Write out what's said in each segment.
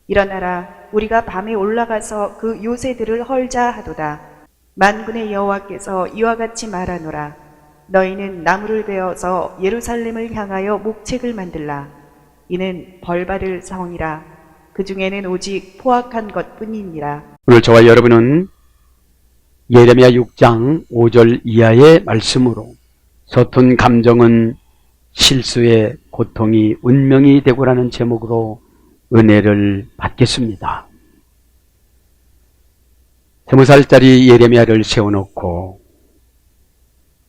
일어나라, 우리가 밤에 올라가서 그 요새들을 헐자 하도다. 만군의 여호와께서 이와 같이 말하노라. 너희는 나무를 베어서 예루살렘을 향하여 목책을 만들라. 이는 벌받을 성이라. 그 중에는 오직 포악한 것뿐이니라. 오늘 저와 여러분은 예레미야 6장 5절 이하의 말씀으로 서툰 감정은 실수의 고통이 운명이 되고라는 제목으로 은혜를 받겠습니다. 20살짜리 예레미야를 세워놓고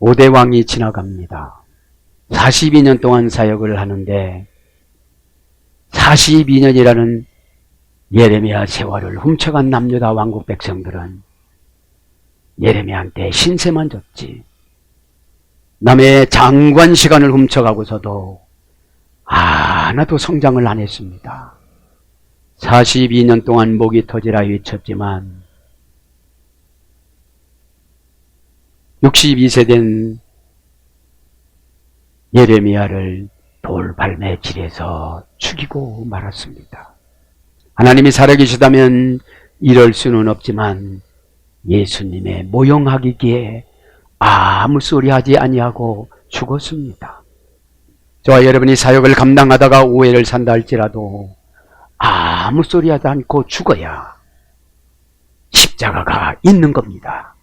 5대 왕이 지나갑니다. 42년 동안 사역을 하는데 42년이라는 예레미야 세월을 훔쳐간 남유다 왕국 백성들은 예레미야한테 신세만 졌지. 남의 장관 시간을 훔쳐가고서도 하나도 성장을 안 했습니다. 42년 동안 목이 터지라 외쳤지만 62세 된 예레미야를 돌발매질해서 죽이고 말았습니다. 하나님이 살아계시다면 이럴 수는 없지만 예수님의 모형하기기에 아무 소리 하지 아니하고 죽었습니다. 저와 여러분이 사역을 감당하다가 오해를 산다 할지라도 아무 소리 하지 않고 죽어야 십자가가 있는 겁니다.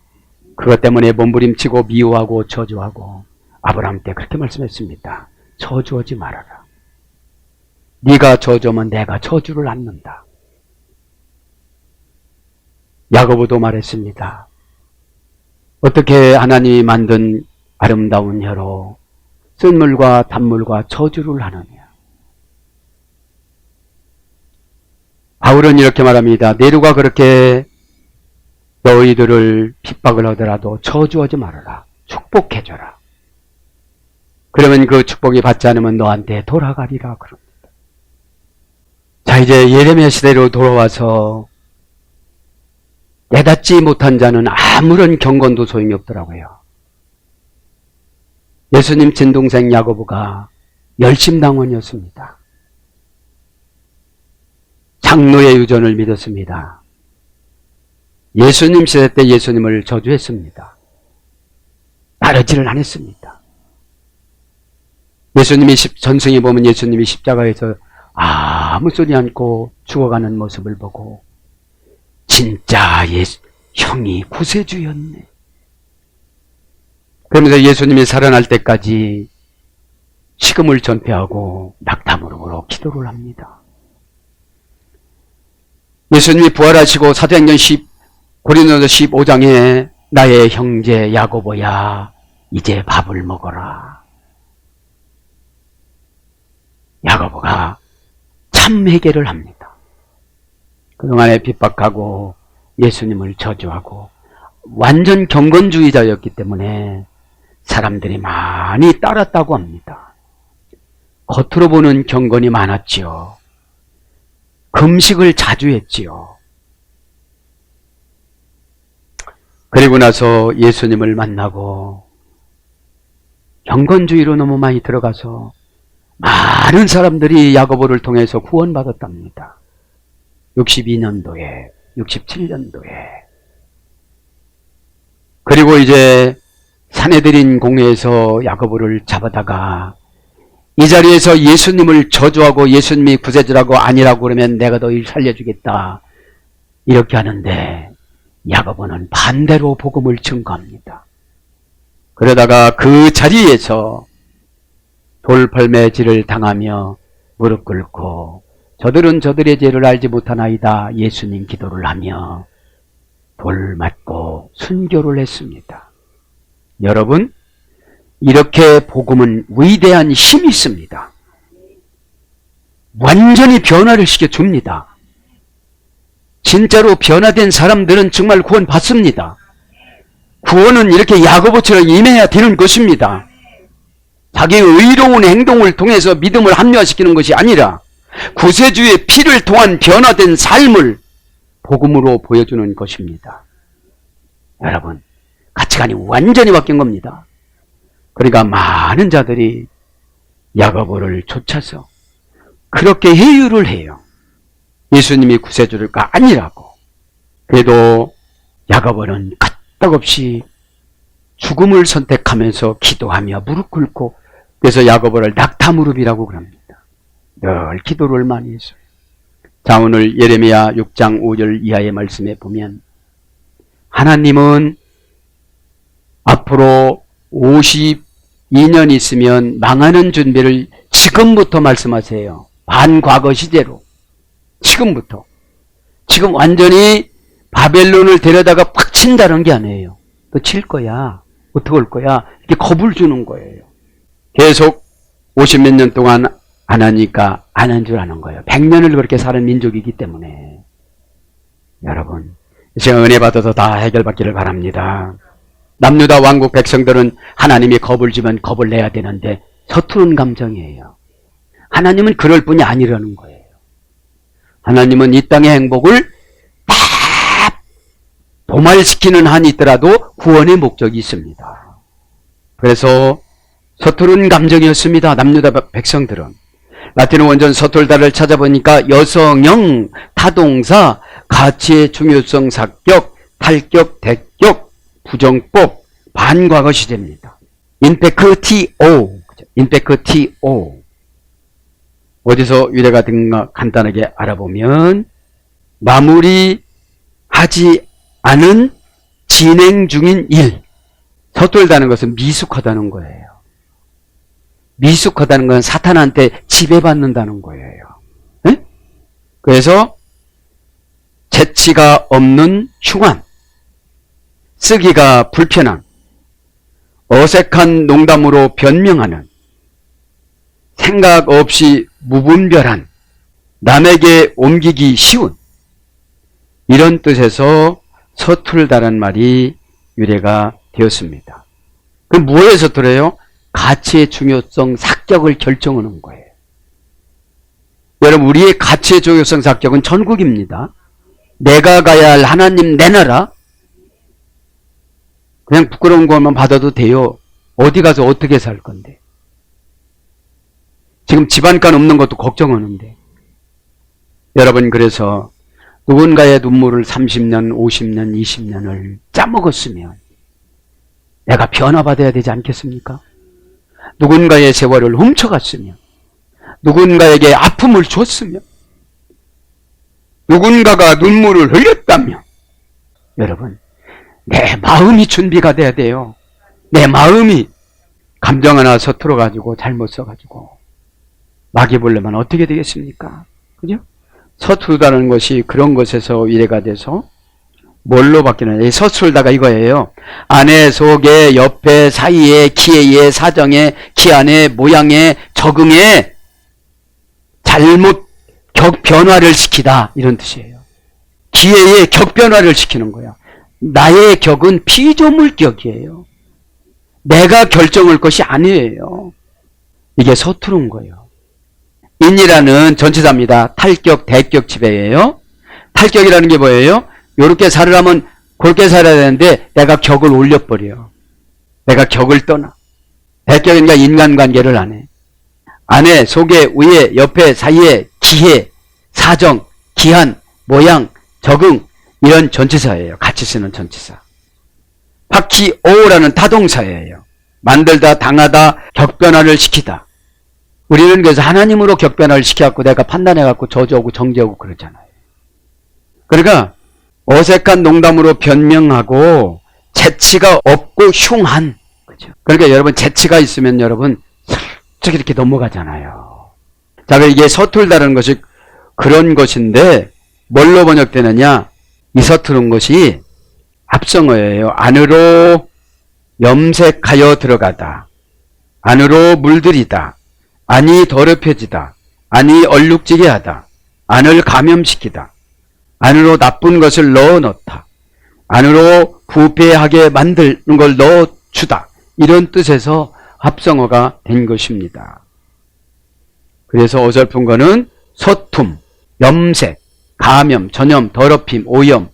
그것 때문에 몸부림치고 미워하고 저주하고 아브라함 때 그렇게 말씀했습니다. 저주하지 말아라. 네가 저주하면 내가 저주를 안는다. 야고보도 말했습니다. 어떻게 하나님이 만든 아름다운 혀로 쓴물과 단물과 저주를 하느냐. 바울은 이렇게 말합니다. 네로가 그렇게 너희들을 핍박을 하더라도 저주하지 말아라. 축복해줘라. 그러면 그 축복이 받지 않으면 너한테 돌아가리라 그럽니다. 자, 이제 예레미야 시대로 돌아와서 깨닫지 못한 자는 아무런 경건도 소용이 없더라고요. 예수님 친동생 야고보가 열심당원이었습니다. 장로의 유전을 믿었습니다. 예수님 시대 때 예수님을 저주했습니다. 따르지를 안 했습니다. 예수님이 전승에 보면 예수님이 십자가에서 아무 소리 않고 죽어가는 모습을 보고 진짜 형이 구세주였네. 그러면서 예수님이 살아날 때까지 식음을 전폐하고 낙담으로 기도를 합니다. 예수님이 부활하시고 사도행전 고린도서 15장에 나의 형제 야고보야 이제 밥을 먹어라. 야고보가 참 회개를 합니다. 그동안에 핍박하고 예수님을 저주하고 완전 경건주의자였기 때문에 사람들이 많이 따랐다고 합니다. 겉으로 보는 경건이 많았지요. 금식을 자주 했지요. 그리고 나서 예수님을 만나고 경건주의로 너무 많이 들어가서 많은 사람들이 야고보를 통해서 구원받았답니다. 62년도에 67년도에 그리고 이제 산헤드린 공회에서 야고보를 잡아다가 이 자리에서 예수님을 저주하고 예수님이 구세주라고 아니라고 그러면 내가 너희를 살려주겠다 이렇게 하는데 야고보는 반대로 복음을 증거합니다. 그러다가 그 자리에서 돌팔매질을 당하며 무릎 꿇고 저들은 저들의 죄를 알지 못하나이다 예수님 기도를 하며 돌 맞고 순교를 했습니다. 여러분, 이렇게 복음은 위대한 힘이 있습니다. 완전히 변화를 시켜줍니다. 진짜로 변화된 사람들은 정말 구원 받습니다. 구원은 이렇게 야고보처럼 임해야 되는 것입니다. 자기의 의로운 행동을 통해서 믿음을 합리화시키는 것이 아니라 구세주의 피를 통한 변화된 삶을 복음으로 보여주는 것입니다. 여러분, 가치관이 완전히 바뀐 겁니다. 그러니까 많은 자들이 야고보를 쫓아서 그렇게 회유를 해요. 예수님이 구세주가 아니라고. 그래도 야고보는 끄떡없이 죽음을 선택하면서 기도하며 무릎 꿇고, 그래서 야고보를 낙타무릎이라고 그럽니다. 늘 기도를 많이 했어요. 자, 오늘 예레미야 6장 5절 이하의 말씀에 보면 하나님은 앞으로 52년 있으면 망하는 준비를 지금부터 말씀하세요. 반과거 시제로. 지금부터. 지금 완전히 바벨론을 데려다가 팍 친다는 게 아니에요. 너 칠 거야. 어떻게 올 거야. 이렇게 겁을 주는 거예요. 계속 50몇 년 동안 안 하니까 안 한 줄 아는 거예요. 100년을 그렇게 사는 민족이기 때문에. 여러분, 제가 은혜 받아서 다 해결받기를 바랍니다. 남유다 왕국 백성들은 하나님이 겁을 주면 겁을 내야 되는데 서투른 감정이에요. 하나님은 그럴 뿐이 아니라는 거예요. 하나님은 이 땅의 행복을 다 도말시키는 한이 있더라도 구원의 목적이 있습니다. 그래서 서투른 감정이었습니다. 남유다 백성들은. 라틴어 원전 서툴다를 찾아보니까 여성형, 타동사, 가치의 중요성, 사격, 탈격, 대격, 부정법, 반과거 시제입니다. 임페크티오, 임페크티오. 어디서 유래가 된가 간단하게 알아보면 마무리하지 않은 진행 중인 일. 서툴다는 것은 미숙하다는 거예요. 미숙하다는 건 사탄한테 지배받는다는 거예요. 네? 그래서 재치가 없는 흉한, 쓰기가 불편한, 어색한 농담으로 변명하는, 생각 없이 무분별한, 남에게 옮기기 쉬운, 이런 뜻에서 서툴다는 말이 유래가 되었습니다. 그럼 뭐에 서툴어요? 가치의 중요성, 사격을 결정하는 거예요. 여러분, 우리의 가치의 중요성, 사격은 전국입니다. 내가 가야 할 하나님 내 나라. 그냥 부끄러운 것만 받아도 돼요. 어디 가서 어떻게 살 건데. 지금 집안간 없는 것도 걱정하는데. 여러분, 그래서 누군가의 눈물을 30년, 50년, 20년을 짜먹었으면 내가 변화받아야 되지 않겠습니까? 누군가의 세월을 훔쳐갔으면, 누군가에게 아픔을 줬으면, 누군가가 눈물을 흘렸다면, 여러분, 내 마음이 준비가 돼야 돼요. 내 마음이. 감정 하나 서툴어가지고 잘못 써가지고 마귀 보려면 어떻게 되겠습니까? 그죠? 서투르다는 것이 그런 것에서 유래가 돼서 뭘로 바뀌느냐. 서툴다가 이거예요. 안에, 속에, 옆에, 사이에, 기회에, 사정에, 기한에, 모양에, 적응에 잘못 격변화를 시키다. 이런 뜻이에요. 기회에 격변화를 시키는 거야. 나의 격은 피조물 격이에요. 내가 결정할 것이 아니에요. 이게 서투른 거예요. 인이라는 전치사입니다. 탈격, 대격 지배예요. 탈격이라는 게 뭐예요? 요렇게 살으려면 그렇게 살아야 되는데 내가 격을 올려버려. 내가 격을 떠나. 대격이니까 인간관계를 안 해. 안에, 속에, 위에, 옆에, 사이에, 기회, 사정, 기한, 모양, 적응, 이런 전치사예요. 같이 쓰는 전치사. 파키오라는 타동사예요. 만들다, 당하다, 격변화를 시키다. 우리는 그래서 하나님으로 격변화를 시켜갖고 내가 판단해갖고 저주하고 정죄하고 그러잖아요. 그러니까 어색한 농담으로 변명하고 재치가 없고 흉한. 그죠? 그러니까 여러분, 재치가 있으면 여러분 슬쩍 이렇게 넘어가잖아요. 자, 이게 서툴다는 것이 그런 것인데 뭘로 번역되느냐? 이 서투른 것이 합성어예요. 안으로 염색하여 들어가다. 안으로 물들이다. 안이 더럽혀지다. 안이 얼룩지게 하다. 안을 감염시키다. 안으로 나쁜 것을 넣어 넣다. 안으로 부패하게 만드는 걸 넣어 주다. 이런 뜻에서 합성어가 된 것입니다. 그래서 어설픈 거는 서툼, 염색, 감염, 전염, 더럽힘, 오염,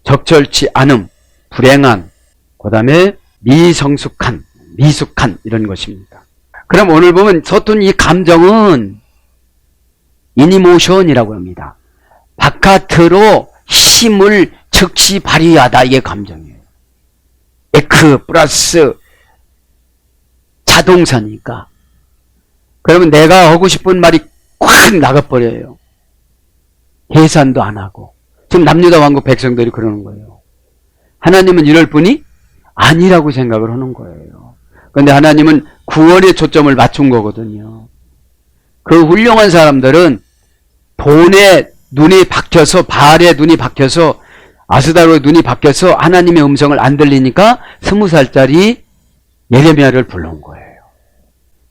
적절치 않음, 불행한, 그 다음에 미성숙한, 미숙한 이런 것입니다. 그럼 오늘 보면 서툰 이 감정은 이니모션이라고 합니다. 바깥으로 힘을 즉시 발휘하다. 이게 감정이에요. 에크 플러스 자동사니까. 그러면 내가 하고 싶은 말이 콱 나가버려요. 계산도 안 하고. 지금 남유다 왕국 백성들이 그러는 거예요. 하나님은 이럴 분이 아니라고 생각을 하는 거예요. 그런데 하나님은 구원에 초점을 맞춘 거거든요. 그 훌륭한 사람들은 돈에 눈이 박혀서, 바알에 눈이 박혀서, 아스다로의 눈이 박혀서 하나님의 음성을 안 들리니까 20살짜리 예레미야를 불러온 거예요.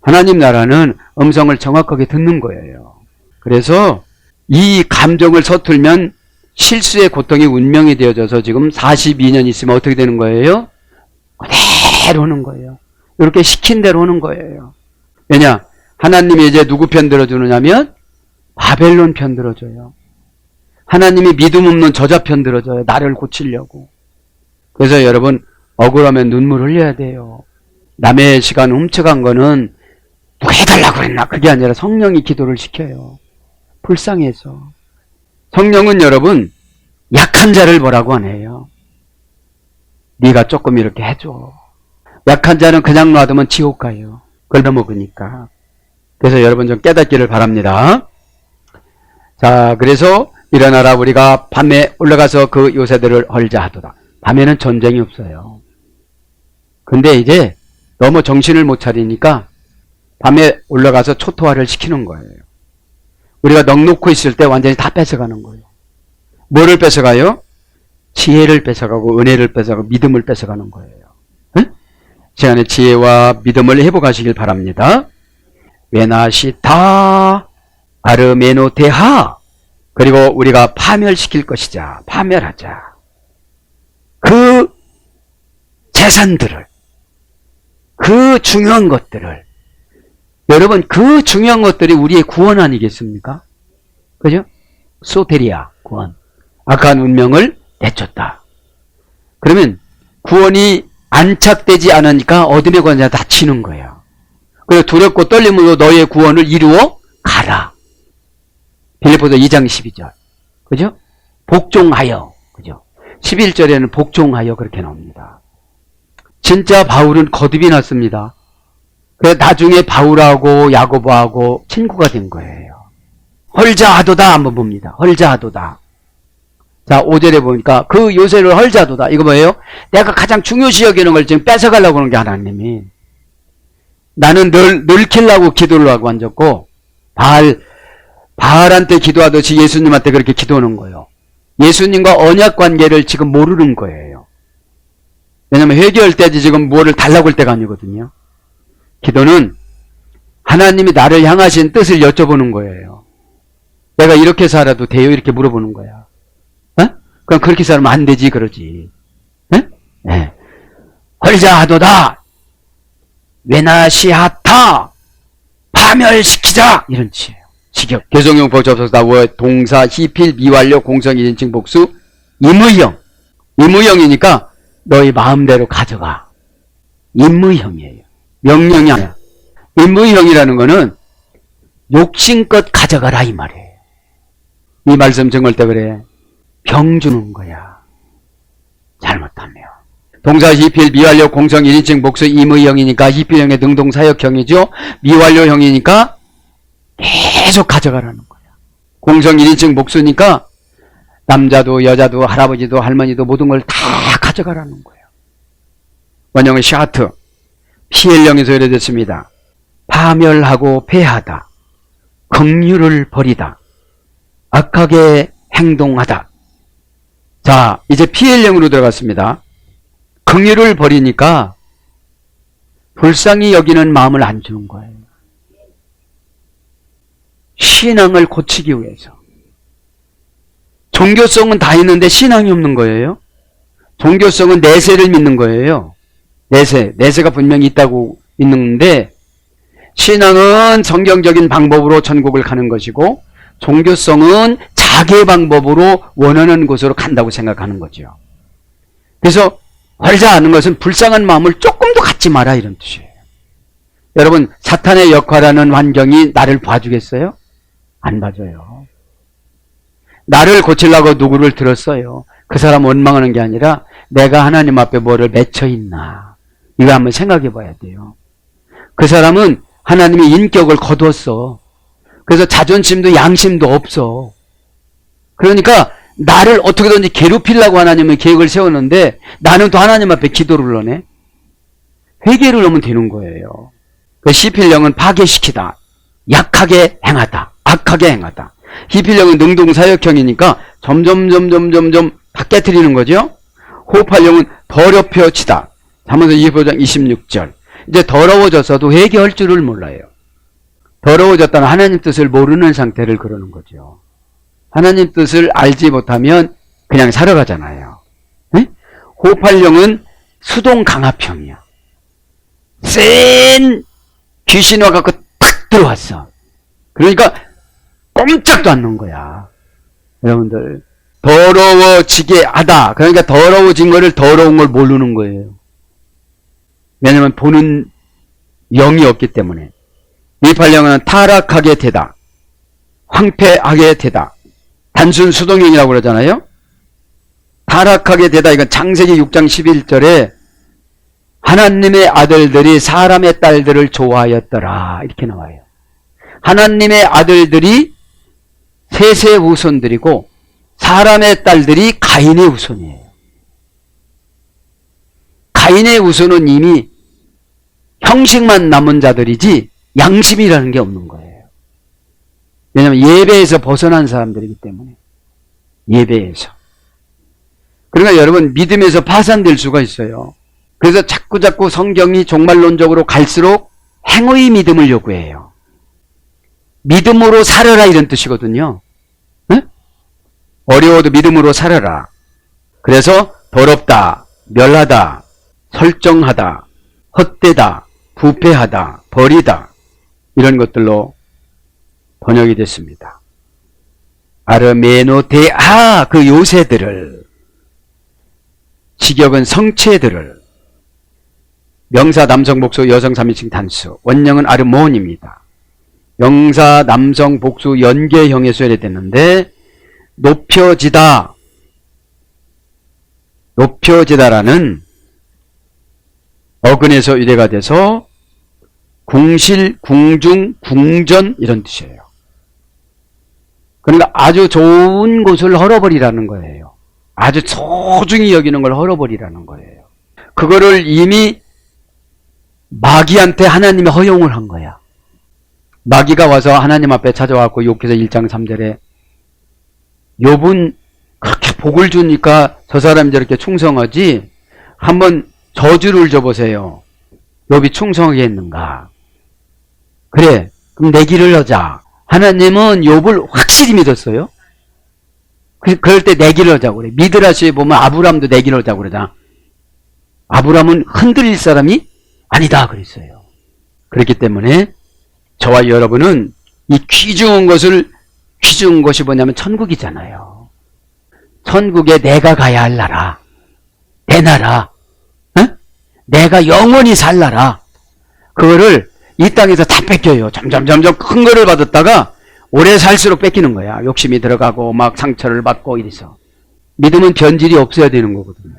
하나님 나라는 음성을 정확하게 듣는 거예요. 그래서 이 감정을 서툴면 실수의 고통이 운명이 되어져서 지금 42년 있으면 어떻게 되는 거예요? 그대로 오는 거예요. 이렇게 시킨 대로 오는 거예요. 왜냐? 하나님이 이제 누구 편 들어주느냐면 바벨론 편 들어줘요. 하나님이 믿음 없는 저자 편 들어줘요. 나를 고치려고. 그래서 여러분 억울하면 눈물 흘려야 돼요. 남의 시간 훔쳐간 거는 누가 해달라고 그랬나? 그게 아니라 성령이 기도를 시켜요. 불쌍해서. 성령은 여러분 약한 자를 뭐라고 안 해요. 네가 조금 이렇게 해줘. 약한 자는 그냥 놔두면 지옥 가요. 걸려먹으니까. 그래서 여러분 좀 깨닫기를 바랍니다. 자, 그래서 일어나라 우리가 밤에 올라가서 그 요새들을 헐자 하도다. 밤에는 전쟁이 없어요. 근데 이제 너무 정신을 못 차리니까 밤에 올라가서 초토화를 시키는 거예요. 우리가 넉놓고 있을 때 완전히 다 뺏어가는 거예요. 뭐를 뺏어가요? 지혜를 뺏어가고 은혜를 뺏어가고 믿음을 뺏어가는 거예요. 응? 시간에 지혜와 믿음을 회복하시길 바랍니다. 웨나시타 아르메노테하. 그리고 우리가 파멸시킬 것이자 파멸하자. 그 재산들을, 그 중요한 것들을, 여러분 그 중요한 것들이 우리의 구원 아니겠습니까? 그죠? 소테리아 구원. 악한 운명을 내쫓다. 그러면 구원이 안착되지 않으니까 어둠의 권세가 다치는 거예요. 그리고 두렵고 떨림으로 너의 구원을 이루어 가라. 빌립보서 2장 12절. 그죠? 복종하여. 그죠? 11절에는 복종하여 그렇게 나옵니다. 진짜 바울은 거듭이 났습니다. 그래서 나중에 바울하고 야고보하고 친구가 된 거예요. 헐자하도다 한번 봅니다. 헐자하도다. 자, 5절에 보니까 그 요새를 헐자하도다. 이거 뭐예요? 내가 가장 중요시 여기는 걸 지금 뺏어가려고 하는 게 하나님이. 나는 늙히려고 기도를 하고 앉았고 바알한테 기도하듯이 예수님한테 그렇게 기도하는 거예요. 예수님과 언약 관계를 지금 모르는 거예요. 왜냐하면 회개할 때지 지금 뭐를 달라고 할 때가 아니거든요. 기도는 하나님이 나를 향하신 뜻을 여쭤보는 거예요. 내가 이렇게 살아도 돼요? 이렇게 물어보는 거야. 어? 그럼 그렇게 살면 안 되지 그러지. 어? 네. 헐자하도다. 웨나시하타. 파멸시키자. 이런 뜻이에요. 직역. 개성용 보접속다 동사 히필 미완료 공성 1인칭 복수 임의형. 임의형이니까 너희 마음대로 가져가. 임의형이에요. 명령이 아니야. 임의형이라는 거는 욕심껏 가져가라 이 말이에요. 이 말씀 정할 때 그래. 병 주는 거야. 잘못하면. 동사 히필 미완료 공성 1인칭 복수 임의형이니까 히필형의 능동사역형이죠. 미완료형이니까 계속 가져가라는 거야. 공성 1인칭 복수니까 남자도 여자도 할아버지도 할머니도 모든 걸 다 가져가라는 거예요. 원형은 샤트. 피엘령에서 이래졌습니다. 파멸하고 패하다. 긍휼을 버리다. 악하게 행동하다. 자, 이제 피엘령으로 들어갔습니다. 긍휼을 버리니까 불쌍히 여기는 마음을 안 주는 거예요. 신앙을 고치기 위해서. 종교성은 다 있는데 신앙이 없는 거예요. 종교성은 내세를 믿는 거예요. 내세가 분명히 있다고 믿는데 신앙은 성경적인 방법으로 천국을 가는 것이고 종교성은 자기의 방법으로 원하는 곳으로 간다고 생각하는 거죠. 그래서 헐자 하는 것은 불쌍한 마음을 조금도 갖지 마라 이런 뜻이에요. 여러분 사탄의 역할하는 환경이 나를 봐주겠어요? 안 봐줘요. 나를 고치려고 누구를 들었어요. 그 사람 원망하는 게 아니라 내가 하나님 앞에 뭐를 맺혀 있나. 이거 한번 생각해 봐야 돼요. 그 사람은 하나님의 인격을 거두었어. 그래서 자존심도 양심도 없어. 그러니까 나를 어떻게든지 괴롭히려고 하나님은 계획을 세웠는데 나는 또 하나님 앞에 기도를 하네. 회개를 하면 되는 거예요. 그 시필령은 파괴시키다. 약하게 행하다. 악하게 행하다. 히필령은 능동사역형이니까 점점 다 깨트리는 거죠. 호흡할령은 더럽혀 치다. 잠언서 25장 26절. 이제 더러워져서도 회개할 줄을 몰라요. 더러워졌다는 하나님 뜻을 모르는 상태를 그러는 거죠. 하나님 뜻을 알지 못하면 그냥 살아가잖아요. 네? 호흡할령은 수동강압형이야. 센 귀신이 와갖고 탁 들어왔어. 그러니까 꼼짝도 안 놓은 거야. 여러분들 더러워지게 하다. 그러니까 더러워진 거를 더러운 걸 모르는 거예요. 왜냐하면 보는 영이 없기 때문에. 미팔령은 타락하게 되다. 황폐하게 되다. 단순 수동형이라고 그러잖아요. 타락하게 되다. 이건 창세기 6장 11절에 하나님의 아들들이 사람의 딸들을 좋아하였더라. 이렇게 나와요. 하나님의 아들들이 셋의 후손들이고 사람의 딸들이 가인의 후손이에요. 가인의 후손은 이미 형식만 남은 자들이지 양심이라는 게 없는 거예요. 왜냐하면 예배에서 벗어난 사람들이기 때문에. 예배에서. 그러니까 여러분 믿음에서 파산될 수가 있어요. 그래서 자꾸 성경이 종말론적으로 갈수록 행의 믿음을 요구해요. 믿음으로 살아라 이런 뜻이거든요. 응? 어려워도 믿음으로 살아라. 그래서 더럽다, 멸하다, 설정하다, 헛되다, 부패하다, 버리다 이런 것들로 번역이 됐습니다. 아르메노데아 그 요새들을, 직역은 성체들을, 명사 남성 복수 여성 3인칭 단수, 원형은 아르몬입니다. 명사 남성 복수 연계형에 수혈됐는데 높여지다라는 어근에서 유래가 돼서 궁실, 궁중, 궁전 이런 뜻이에요. 그러니까 아주 좋은 곳을 헐어버리라는 거예요. 아주 소중히 여기는 걸 헐어버리라는 거예요. 그거를 이미 마귀한테 하나님이 허용을 한 거야. 마귀가 와서 하나님 앞에 찾아와서 욥기서 1장 3절에 욥은 그렇게 복을 주니까 저 사람이 저렇게 충성하지 한번 저주를 줘보세요. 욥이 충성하게 했는가? 그래, 그럼 내 길을 하자. 하나님은 욥을 확실히 믿었어요. 그럴 때 내 길을 하자고 그래. 미드라시에 보면 아브람도 내 길을 하자고 그러잖아. 아브람은 흔들릴 사람이 아니다 그랬어요. 그렇기 때문에 저와 여러분은 이 귀중한 것이 뭐냐면 천국이잖아요. 천국에 내가 가야 할 나라, 내 나라, 응? 내가 영원히 살 나라. 그거를 이 땅에서 다 뺏겨요. 점점 큰 거를 받았다가 오래 살수록 뺏기는 거야. 욕심이 들어가고 막 상처를 받고 이래서. 믿음은 변질이 없어야 되는 거거든요.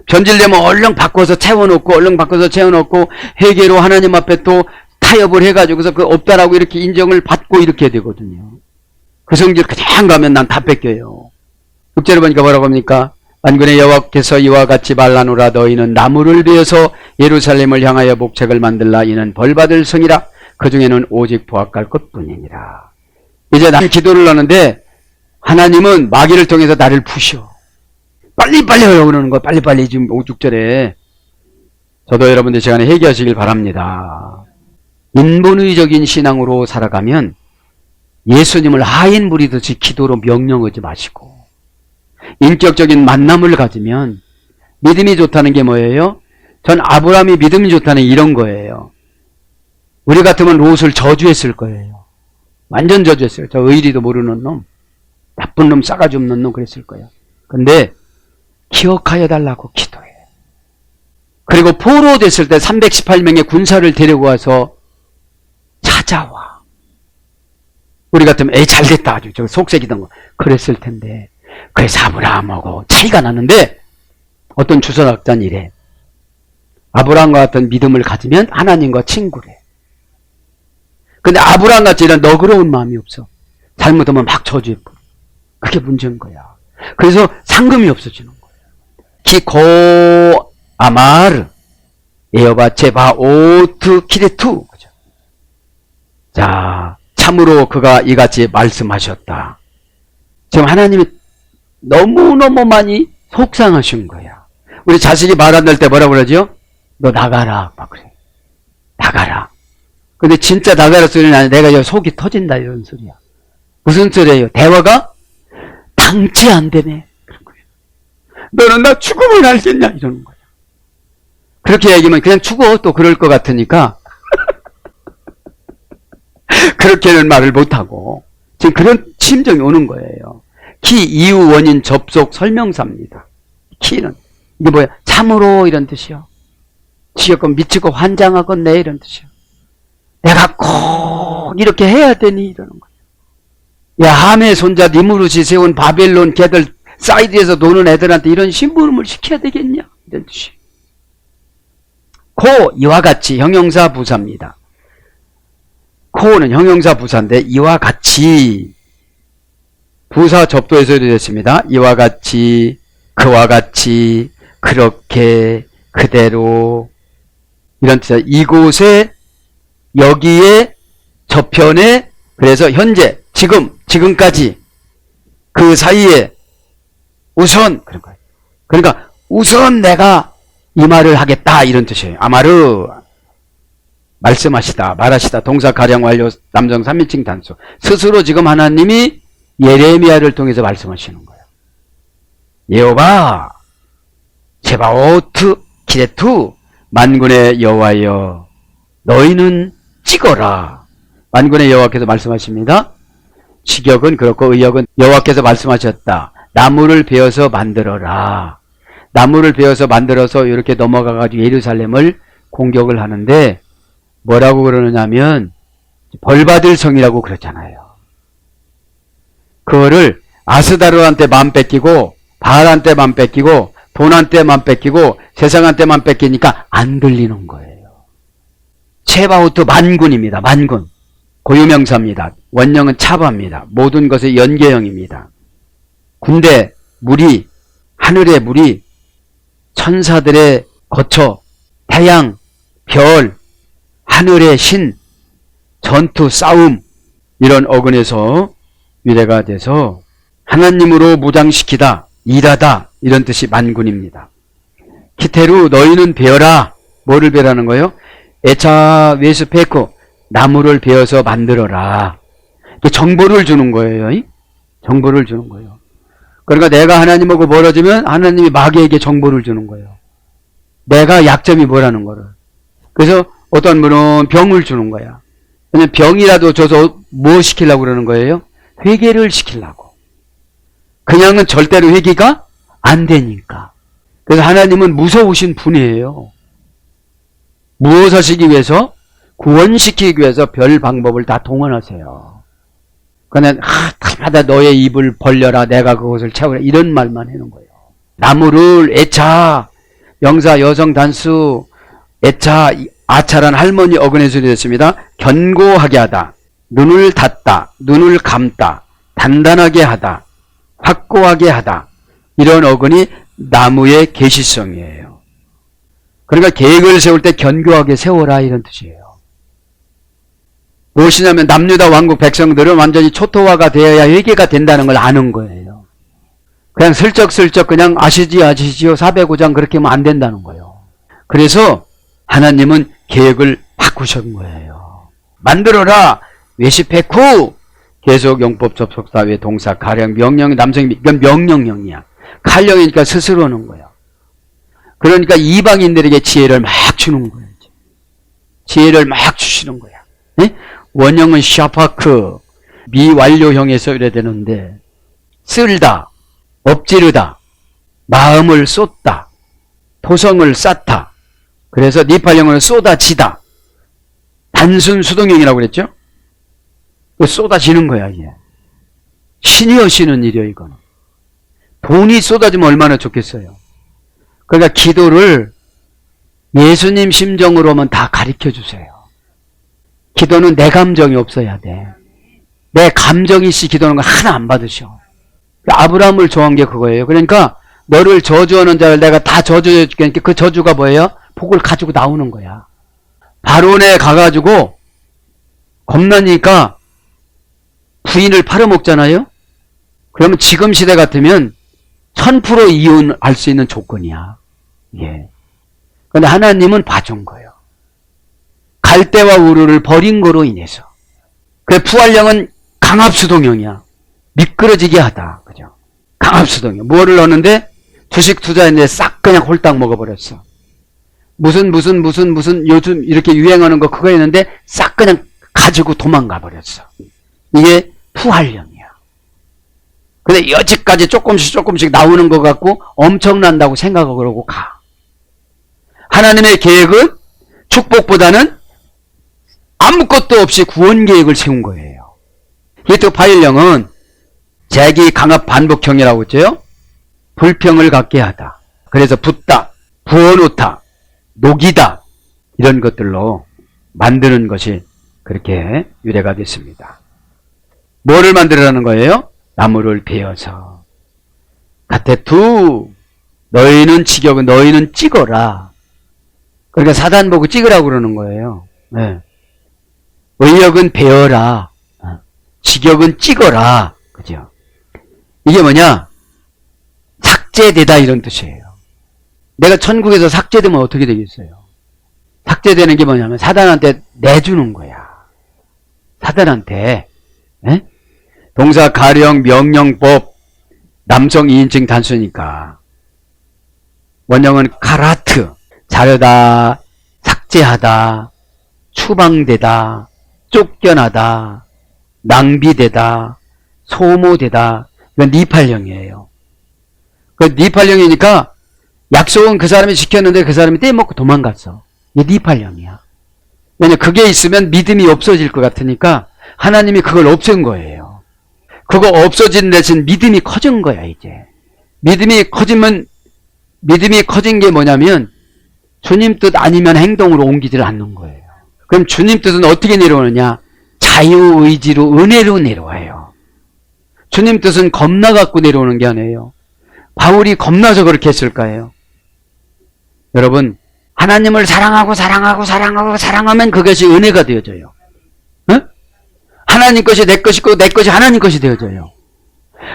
변질되면 얼른 바꿔서 채워놓고 회개로 하나님 앞에 또 타협을 해가지고서 그 없다라고 이렇게 인정을 받고 이렇게 해야 되거든요. 그 성질 그냥 가면 난 다 뺏겨요. 6절에 보니까 뭐라고 합니까? 만군의 여호와께서 이와 같이 말하노라. 너희는 나무를 베어서 예루살렘을 향하여 목책을 만들라. 이는 벌받을 성이라. 그 중에는 오직 보악갈 것뿐이니라. 이제 나는 기도를 하는데 하나님은 마귀를 통해서 나를 푸셔. 빨리빨리 하려는 거. 빨리빨리 지금 5, 6절에. 저도 여러분들 시간에 회개하시길 바랍니다. 인본주의적인 신앙으로 살아가면 예수님을 하인 부리듯이 기도로 명령하지 마시고, 인격적인 만남을 가지면 믿음이 좋다는 게 뭐예요? 전 아브라함이 믿음이 좋다는 이런 거예요. 우리 같으면 롯을 저주했을 거예요. 완전 저주했어요. 저 의리도 모르는 놈, 나쁜 놈, 싸가지 없는 놈 그랬을 거예요. 근데 기억하여 달라고 기도해. 그리고 포로 됐을 때 318명의 군사를 데리고 와서 찾아와. 우리 같으면 에이 잘됐다 아주 저 속색이던 거 그랬을 텐데 그래서 아브라함하고 차이가 났는데 어떤 주석학자는 이래. 아브라함과 같은 믿음을 가지면 하나님과 친구래. 근데 아브라함같이 이런 너그러운 마음이 없어. 잘못하면 막 저주해 버려. 그게 문제인 거야. 그래서 상금이 없어지는 거야. 기고 아마르 에어바 제바 오트 키레투. 자, 참으로 그가 이같이 말씀하셨다. 지금 하나님이 너무너무 많이 속상하신 거야. 우리 자식이 말 안 될 때 뭐라고 그러죠? 너 나가라. 막 그래. 나가라. 근데 진짜 나가라 소리는 아니야. 내가 여기 속이 터진다 이런 소리야. 무슨 소리예요? 대화가 당치 안 되네. 그런 거예요. 너는 나 죽으면 알겠냐? 이러는 거야. 그렇게 얘기하면 그냥 죽어. 또 그럴 것 같으니까. 그렇게는 말을 못하고. 지금 그런 심정이 오는 거예요. 키, 이유, 원인, 접속, 설명사입니다. 키는. 이게 뭐야? 참으로 이런 뜻이요. 지겹고 미치고 환장하겠네 이런 뜻이요. 내가 꼭 이렇게 해야 되니 이러는 거예요. 야, 함의 손자 니무롯이 세운 바벨론 걔들 사이드에서 노는 애들한테 이런 심부름을 시켜야 되겠냐 이런 뜻이에요. 고 이와 같이 형용사 부사입니다. 코는 형용사 부사인데 이와 같이 부사 접두에서 됐습니다. 이와 같이 그와 같이 그렇게 그대로 이런 뜻이에요. 이곳에 여기에 저편에 그래서 현재 지금까지 그 사이에 우선 그런 거예요. 그러니까 우선 내가 이 말을 하겠다 이런 뜻이에요. 아마르 말씀하시다 말하시다 동사 가령 완료 남성 3인칭 단수 스스로 지금 하나님이 예레미야를 통해서 말씀하시는 거예요. 여호와 제바오트 기레투 만군의 여호와여 너희는 찍어라. 만군의 여호와께서 말씀하십니다. 직역은 그렇고 의역은 여호와께서 말씀하셨다. 나무를 베어서 만들어라. 나무를 베어서 만들어서 이렇게 넘어가가지고 예루살렘을 공격을 하는데 뭐라고 그러느냐면 벌받을 성이라고 그랬잖아요. 그거를 아스다로한테 마음 뺏기고 바알한테 마음 뺏기고 돈한테 마음 뺏기고 세상한테만 뺏기니까 안 들리는 거예요. 체바우트 만군입니다. 만군. 고유명사입니다. 원형은 차바입니다. 모든 것의 연계형입니다. 군대, 무리, 하늘의 무리, 천사들의 거처, 태양, 별, 하늘의 신, 전투, 싸움 이런 어근에서 유래가 돼서 하나님으로 무장시키다, 일하다 이런 뜻이 만군입니다. 키테루 너희는 베어라. 뭐를 베라는 거예요? 에차 웨스페코 나무를 베어서 만들어라. 정보를 주는 거예요. 정보를 주는 거예요. 그러니까 내가 하나님하고 멀어지면 하나님이 마귀에게 정보를 주는 거예요. 내가 약점이 뭐라는 거를. 그래서 어떤 분은 병을 주는 거야. 그냥 병이라도 줘서 뭐 시키려고 그러는 거예요? 회개를 시키려고. 그냥은 절대로 회개가 안 되니까. 그래서 하나님은 무서우신 분이에요. 무엇을 하시기 위해서? 구원시키기 위해서 별 방법을 다 동원하세요. 그냥 하마다 너의 입을 벌려라 내가 그것을 채우라 이런 말만 하는 거예요. 나무를 애차 명사 여성 단수 애차 아차란 할머니 어근에서 됐습니다. 견고하게 하다 눈을 닫다 눈을 감다 단단하게 하다 확고하게 하다 이런 어근이 나무의 계시성이에요. 그러니까 계획을 세울 때 견고하게 세워라 이런 뜻이에요. 무엇이냐면 남유다 왕국 백성들은 완전히 초토화가 되어야 회개가 된다는 걸 아는 거예요. 그냥 슬쩍슬쩍 그냥 아시지요 405장 그렇게 하면 안 된다는 거예요. 그래서 하나님은 계획을 바꾸신 거예요. 만들어라 외시페쿠 계속 용법 접속사 외 동사 가령 명령 남성이 이건 명령형이야. 칼령이니까 스스로 하는 거예요. 그러니까 이방인들에게 지혜를 막 주는 거예요. 지혜를 막 주시는 거야. 네? 원형은 샤파크 미완료형에서 이래 되는데 쓸다, 엎지르다, 마음을 쏟다, 토성을 쌓다. 그래서 니팔형은 쏟아지다. 단순 수동형이라고 그랬죠. 쏟아지는 거야, 이게. 신이 오시는 일이요, 이거는. 돈이 쏟아지면 얼마나 좋겠어요. 그러니까 기도를 예수님 심정으로 하면 다 가르쳐 주세요. 기도는 내 감정이 없어야 돼. 내 감정이 씨 기도하는 거 하나 안 받으셔. 아브라함을 좋아한 게 그거예요. 그러니까 너를 저주하는 자를 내가 다 저주해 줄게. 그 저주가 뭐예요? 복을 가지고 나오는 거야. 바론에 가가지고 겁나니까 부인을 팔아먹잖아요. 그러면 지금 시대 같으면 1000% 이혼할 수 있는 조건이야. 예. 근데 하나님은 봐준 거예요. 갈대와 우르를 버린 거로 인해서. 그 부활령은 강압수동형이야. 미끄러지게 하다. 그죠? 강압수동형. 뭐를 넣었는데 주식 투자했는데 싹 그냥 홀딱 먹어버렸어. 무슨 요즘 이렇게 유행하는 거 그거 했는데 싹 그냥 가지고 도망가 버렸어. 이게 부활령이야. 근데 여지까지 조금씩 나오는 것 같고 엄청난다고 생각하고 가. 하나님의 계획은 축복보다는 아무것도 없이 구원 계획을 세운 거예요. 히트 파일령은 재기 강압 반복형이라고 했죠. 불평을 갖게 하다. 그래서 붓다, 부어놓다, 녹이다 이런 것들로 만드는 것이 그렇게 유래가 됐습니다. 뭐를 만들으라는 거예요? 나무를 베어서 갓에 두 너희는 직역은 너희는 찍어라. 그러니까 사단 보고 찍으라고 그러는 거예요. 네. 의역은 베어라. 직역은 찍어라. 그죠? 이게 뭐냐? 삭제되다 이런 뜻이에요. 내가 천국에서 삭제되면 어떻게 되겠어요? 삭제되는 게 뭐냐면 사단한테 내주는 거야. 사단한테. 네? 동사 가령 명령법 남성 2인칭 단수니까 원형은 카라트 자르다 삭제하다 추방되다 쫓겨나다 낭비되다 소모되다 이건 니팔령이에요. 그 니팔령이니까 약속은 그 사람이 지켰는데 그 사람이 떼먹고 도망갔어. 이게 니팔령이야. 왜냐면 그게 있으면 믿음이 없어질 것 같으니까 하나님이 그걸 없앤 거예요. 그거 없어진 대신 믿음이 커진 거야 이제. 믿음이 커진 게 뭐냐면 주님 뜻 아니면 행동으로 옮기질 않는 거예요. 그럼 주님 뜻은 어떻게 내려오느냐? 자유의지로 은혜로 내려와요. 주님 뜻은 겁나갖고 내려오는 게 아니에요. 바울이 겁나서 그렇게 했을까요? 여러분 하나님을 사랑하면 그것이 은혜가 되어져요. 응? 하나님 것이 내 것이고 내 것이 하나님 것이 되어져요.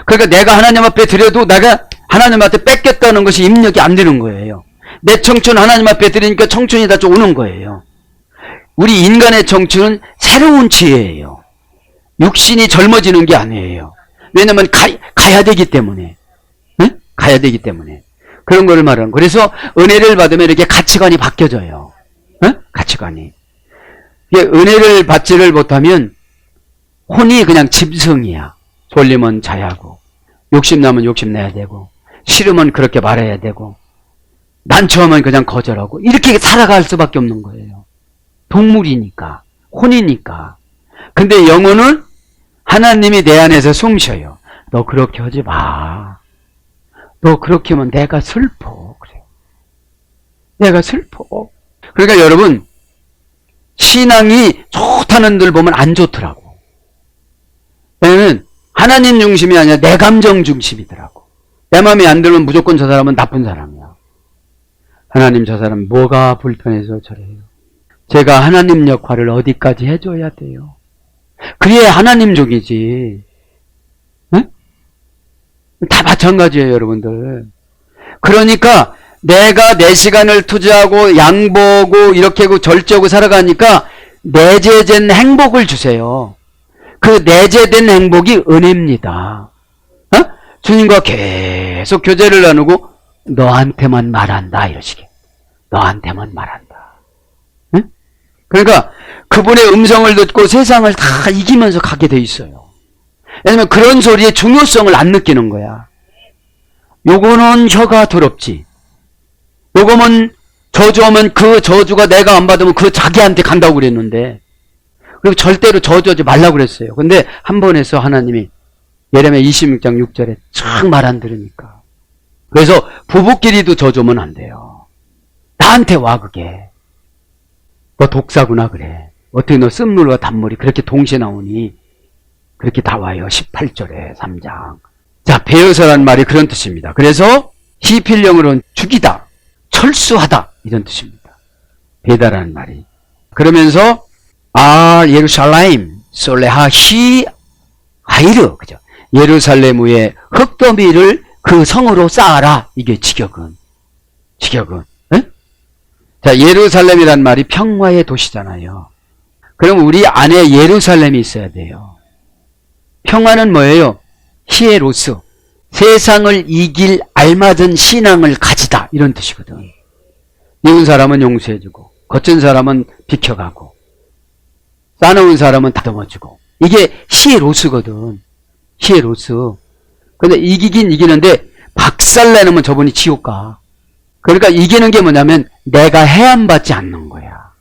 그러니까 내가 하나님 앞에 드려도 내가 하나님한테 뺏겼다는 것이 입력이 안 되는 거예요. 내 청춘 하나님 앞에 드리니까 청춘이 다 오는 거예요. 우리 인간의 청춘은 새로운 지혜예요. 육신이 젊어지는 게 아니에요. 왜냐면 가야 되기 때문에. 응? 가야 되기 때문에. 그런 거를 말하는 거예요. 그래서 은혜를 받으면 이렇게 가치관이 바뀌어져요. 응? 가치관이. 은혜를 받지를 못하면 혼이 그냥 짐승이야. 졸리면 자야 하고 욕심 나면 욕심 내야 되고 싫으면 그렇게 말해야 되고 난처하면 그냥 거절하고 이렇게 살아갈 수밖에 없는 거예요. 동물이니까 혼이니까. 근데 영혼은 하나님이 내 안에서 숨 쉬어요. 너 그렇게 하지 마. 너 그렇게 하면 내가 슬퍼. 그래요. 내가 슬퍼. 그러니까 여러분 신앙이 좋다는 들 보면 안 좋더라고. 왜냐면 하나님 중심이 아니라 내 감정 중심이더라고. 내 마음에 안 들면 무조건 저 사람은 나쁜 사람이야. 하나님 저 사람 뭐가 불편해서 저래요. 제가 하나님 역할을 어디까지 해줘야 돼요. 그래야 하나님족이지. 응? 다 마찬가지예요 여러분들. 그러니까 내가 내 시간을 투자하고 양보하고 이렇게 하고 절제하고 살아가니까 내재된 행복을 주세요. 그 내재된 행복이 은혜입니다. 어? 주님과 계속 교제를 나누고 너한테만 말한다 이러시게. 너한테만 말한다. 응? 그러니까 그분의 음성을 듣고 세상을 다 이기면서 가게 돼 있어요. 왜냐면 그런 소리의 중요성을 안 느끼는 거야. 요거는 혀가 더럽지. 요거면 저주하면 그 저주가 내가 안 받으면 그 자기한테 간다고 그랬는데 그리고 절대로 저주하지 말라고 그랬어요. 근데 한 번에서 하나님이 예레미야 26장 6절에 쫙 말 안 들으니까. 그래서 부부끼리도 저주면 안 돼요. 나한테 와 그게. 너 독사구나 그래. 어떻게 너 쓴물과 단물이 그렇게 동시에 나오니. 그렇게 나와요. 18절에 3장. 자, 베어서란 말이 그런 뜻입니다. 그래서 히필령으로는 죽이다, 철수하다 이런 뜻입니다. 베다라는 말이. 그러면서 예루살렘 솔레하 히 아이르, 그죠? 예루살렘 위에 흙더미를 그 성으로 쌓아라. 이게 직역은. 에? 자, 예루살렘이란 말이 평화의 도시잖아요. 그럼 우리 안에 예루살렘이 있어야 돼요. 평화는 뭐예요? 히에로스. 세상을 이길 알맞은 신앙을 가지다. 이런 뜻이거든. 미운 사람은 용서해주고, 거친 사람은 비켜가고, 싸놓은 사람은 다듬어주고. 이게 히에로스거든. 히에로스. 근데 이기긴 이기는데 박살내놓으면 저분이 지옥 가. 그러니까 이기는 게 뭐냐면 내가 해함받지 않는 거야.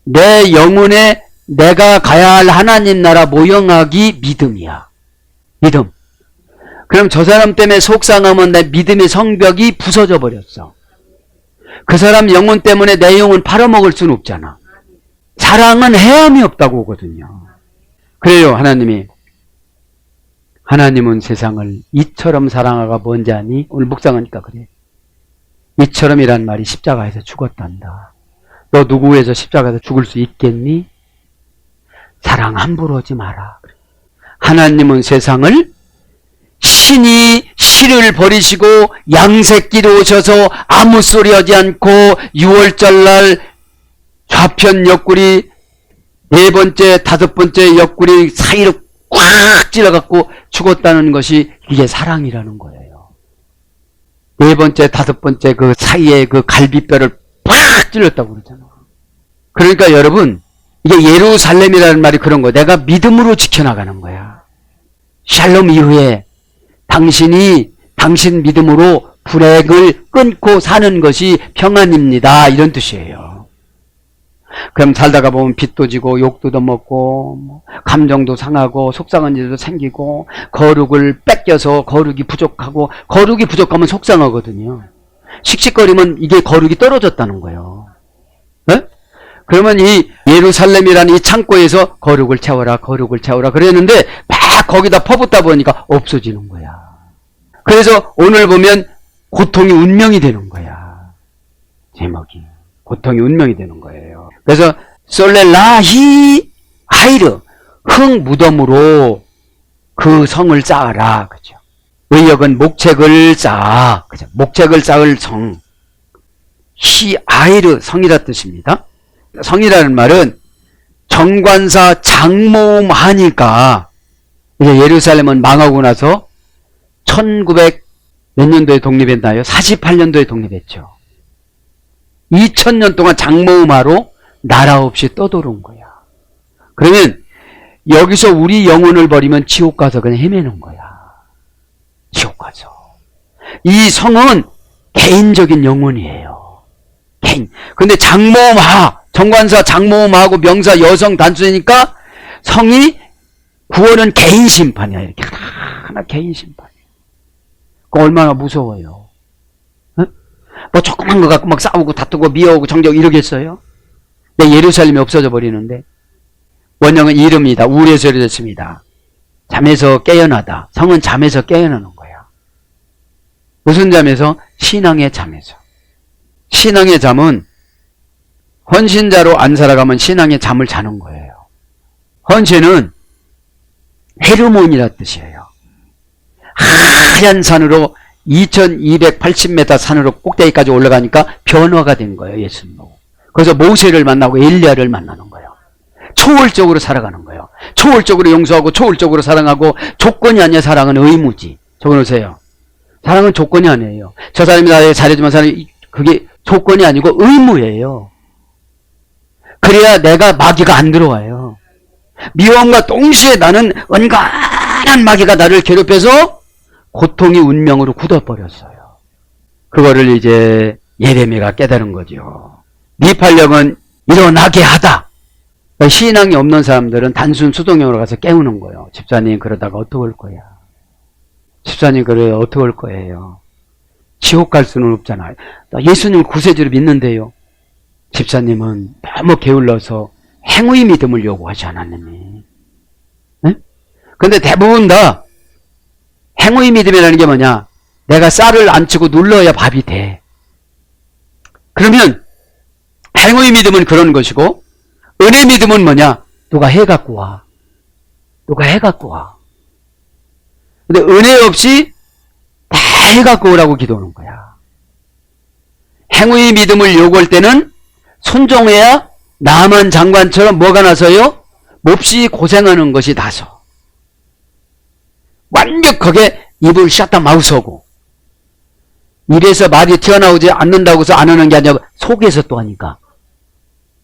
내 영혼에 내가 가야 할 하나님 나라 모형하기 믿음이야. 믿음. 그럼 저 사람 때문에 속상하면 내 믿음의 성벽이 부서져 버렸어. 그 사람 영혼 때문에 내 영혼 팔아먹을 수는 없잖아. 사랑은 해함이 없다고 하거든요. 그래요. 하나님은 세상을 이처럼 사랑하가 뭔지 아니? 오늘 묵상하니까 그래. 이처럼이란 말이 십자가에서 죽었단다. 너 누구 위해서 십자가에서 죽을 수 있겠니? 사랑 함부로 하지 마라. 하나님은 세상을 신이 씨를 버리시고 양새끼로 오셔서 아무 소리 하지 않고 6월절날 좌편 옆구리 네 번째, 다섯 번째 옆구리 사이로 꽉 찔러갖고 죽었다는 것이 이게 사랑이라는 거예요. 네 번째, 다섯 번째 그 사이에 그 갈비뼈를 팍 찔렀다고 그러잖아. 그러니까 여러분, 이게 예루살렘이라는 말이 그런 거예요. 내가 믿음으로 지켜나가는 거야. 샬롬 이후에 당신 믿음으로 불행을 끊고 사는 것이 평안입니다. 이런 뜻이에요. 그럼 살다가 보면 빚도 지고 욕도 먹고 감정도 상하고 속상한 일도 생기고 거룩을 뺏겨서 거룩이 부족하면 속상하거든요. 씩씩거리면 이게 거룩이 떨어졌다는 거예요. 네? 그러면 이 예루살렘이라는 이 창고에서 거룩을 채워라 그랬는데 막 거기다 퍼붓다 보니까 없어지는 거야. 그래서 오늘 보면 고통이 운명이 되는 거야. 제목이 고통이 운명이 되는 거예요. 그래서 솔레라히 아이르 흙 무덤으로 그 성을 쌓아라. 그죠? 의역은 목책을 쌓아. 그죠? 목책을 쌓을 성. 히 아이르 성이라 뜻입니다. 성이라는 말은 정관사 장모음 하니까 이제 예루살렘은 망하고 나서 1900 몇 년도에 독립했나요? 48년도에 독립했죠. 2000년 동안 장모음하로 나라 없이 떠도는 거야. 그러면 여기서 우리 영혼을 버리면 지옥 가서 그냥 헤매는 거야. 지옥 가서. 이 성은 개인적인 영혼이에요. 개인. 근데 장모음하, 정관사 장모음하고 명사 여성 단수니까 성이 구원은 개인 심판이야. 이렇게 하나 개인 심판이야. 그거 얼마나 무서워요. 어? 뭐 조그만 거 갖고 막 싸우고 다투고 미워하고 정적 이러겠어요? 내 예루살렘이 없어져 버리는데. 원형은 이름이다. 우울에서 이르렀습니다. 잠에서 깨어나다. 성은 잠에서 깨어나는 거야. 무슨 잠에서? 신앙의 잠에서. 신앙의 잠은 헌신자로 안 살아가면 신앙의 잠을 자는 거예요. 헌신은 헤르몬이라 뜻이에요. 하얀 산으로 2280m 산으로 꼭대기까지 올라가니까 변화가 된 거예요. 예수님 보고. 그래서 모세를 만나고 엘리야를 만나는 거예요. 초월적으로 살아가는 거예요. 초월적으로 용서하고 초월적으로 사랑하고 조건이 아니야. 사랑은 의무지. 적어놓으세요. 사랑은 조건이 아니에요. 저 사람이 나에게 잘해주면 사람이 그게 조건이 아니고 의무예요. 그래야 내가 마귀가 안 들어와요. 미움과 동시에 나는 은간한 마귀가 나를 괴롭혀서 고통이 운명으로 굳어버렸어요. 그거를 이제 예레미야가 깨달은 거죠. 미팔령은 일어나게 하다. 신앙이 없는 사람들은 단순 수동형으로 가서 깨우는 거예요. 집사님 그러다가 어떡할 거야. 집사님 그래 어떡할 거예요. 지옥 갈 수는 없잖아요. 나 예수님을 구세주로 믿는데요. 집사님은 너무 게을러서 행위의 믿음을 요구하지 않았느니. 네? 근데 대부분 다 행위의 믿음이라는 게 뭐냐? 내가 쌀을 안 치고 눌러야 밥이 돼. 그러면 행위의 믿음은 그런 것이고 은혜 믿음은 뭐냐? 누가 해갖고 와. 누가 해갖고 와. 근데 은혜 없이 다 해갖고 오라고 기도하는 거야. 행위의 믿음을 요구할 때는 순종해야 나만 장관처럼 뭐가 나서요? 몹시 고생하는 것이 나서. 완벽하게 입을 샷다 마우스하고 입에서 말이 튀어나오지 않는다고 해서 안 하는 게 아니라 속에서 또 하니까.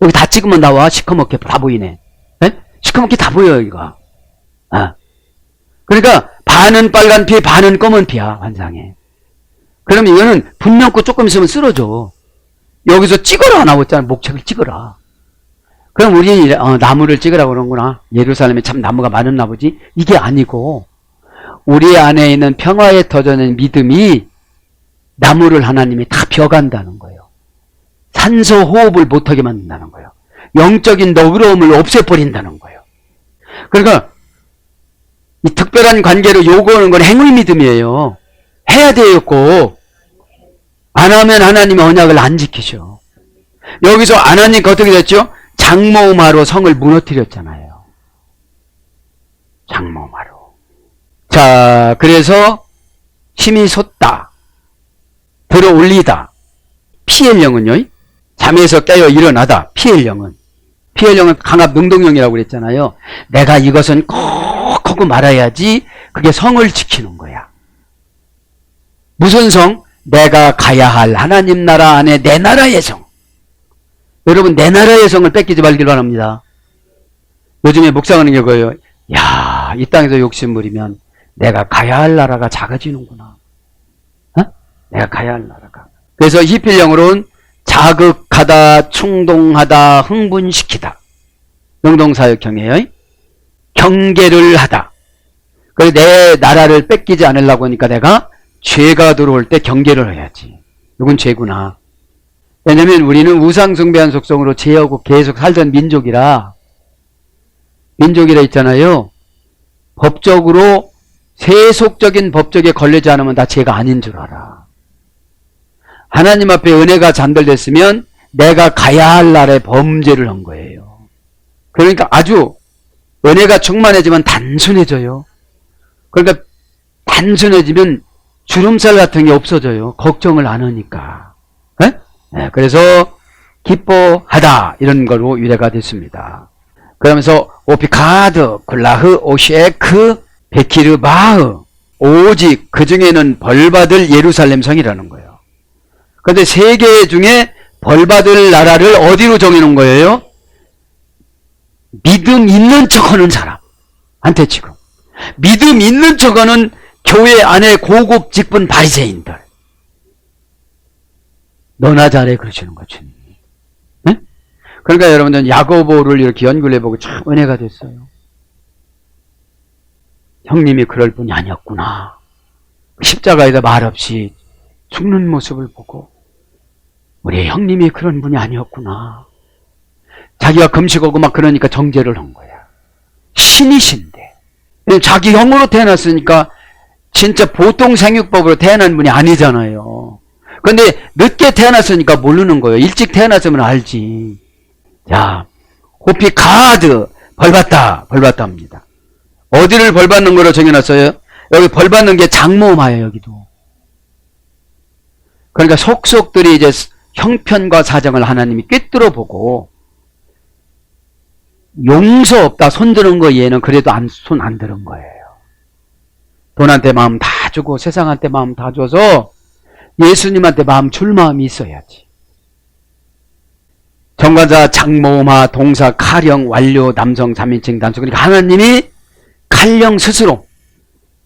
여기 다 찍으면 나와. 시커멓게 다 보이네. 네? 시커멓게 다 보여요 이거. 아. 그러니까 반은 빨간 피 반은 검은 피야 환상에. 그럼 이거는 불 넘고 조금 있으면 쓰러져. 여기서 찍어라 나왔잖아. 목책을 찍어라. 그럼 우리는 나무를 찍으라고 그러는구나. 예루살렘에 참 나무가 많았나 보지. 이게 아니고 우리 안에 있는 평화에 터져는 믿음이 나무를 하나님이 다 벼간다는 거예요. 산소 호흡을 못하게 만든다는 거예요. 영적인 너그러움을 없애버린다는 거예요. 그러니까 이 특별한 관계로 요구하는 건 행위 믿음이에요. 해야 되겠고 안 하면 하나님의 언약을 안 지키셔. 여기서 안 하니까 어떻게 됐죠? 장모마로 성을 무너뜨렸잖아요. 장모마로. 자, 그래서 힘이 솟다. 들어 올리다. 피엘령은요? 잠에서 깨어 일어나다. 피엘령은. 피엘령은 강압 능동형이라고 그랬잖아요. 내가 이것은 꼭 하고 말아야지 그게 성을 지키는 거야. 무슨 성? 내가 가야 할 하나님 나라 안에 내 나라의 성. 여러분 내 나라의 성을 뺏기지 말길 바랍니다. 요즘에 묵상하는 게 그거예요. 야, 이 땅에서 욕심 부리면 내가 가야 할 나라가 작아지는구나. 어? 내가 가야 할 나라가. 그래서 히필령으로는 자극하다, 충동하다, 흥분시키다. 능동사역형이에요. 경계를 하다. 그래서 내 나라를 뺏기지 않으려고 하니까 내가 죄가 들어올 때 경계를 해야지. 이건 죄구나. 왜냐면 우리는 우상숭배한 속성으로 죄하고 계속 살던 민족이라 있잖아요. 법적으로 세속적인 법적에 걸리지 않으면 다 죄가 아닌 줄 알아. 하나님 앞에 은혜가 전달됐으면 내가 가야 할 날에 범죄를 한 거예요. 그러니까 아주 은혜가 충만해지면 단순해져요. 그러니까 단순해지면 주름살 같은 게 없어져요. 걱정을 안 하니까. 네? 네, 그래서 기뻐하다 이런 걸로 유래가 됐습니다. 그러면서 오피카드, 굴라흐, 오셰크, 베키르, 바흐 오직 그 중에는 벌받을 예루살렘 성이라는 거예요. 그런데 세 개 중에 벌받을 나라를 어디로 정해놓은 거예요? 믿음 있는 척하는 사람한테 지금. 믿음 있는 척하는 교회 안에 고급 직분 바리새인들. 너나 잘해 그러시는 거죠. 네? 그러니까 여러분들 야고보를 이렇게 연구를 해보고 참 은혜가 됐어요. 형님이 그럴 분이 아니었구나. 십자가에다 말없이 죽는 모습을 보고 우리 형님이 그런 분이 아니었구나. 자기가 금식하고 막 그러니까 정죄를 한 거야. 신이신데 자기 형으로 태어났으니까 진짜 보통 생육법으로 태어난 분이 아니잖아요. 근데 늦게 태어났으니까 모르는 거예요. 일찍 태어났으면 알지. 자, 호피 가드 벌받다 합니다. 어디를 벌받는 거로 정해놨어요? 여기 벌받는 게 장모마예요. 여기도. 그러니까 속속들이 이제 형편과 사정을 하나님이 꿰뚫어 보고 용서 없다 손 드는 거 얘는 그래도 손 안 드는 거예요. 돈한테 마음 다 주고 세상한테 마음 다 줘서 예수님한테 마음 줄 마음이 있어야지. 정관자, 장모마, 동사, 칼형, 완료, 남성, 3인칭, 단수. 그러니까 하나님이 칼형 스스로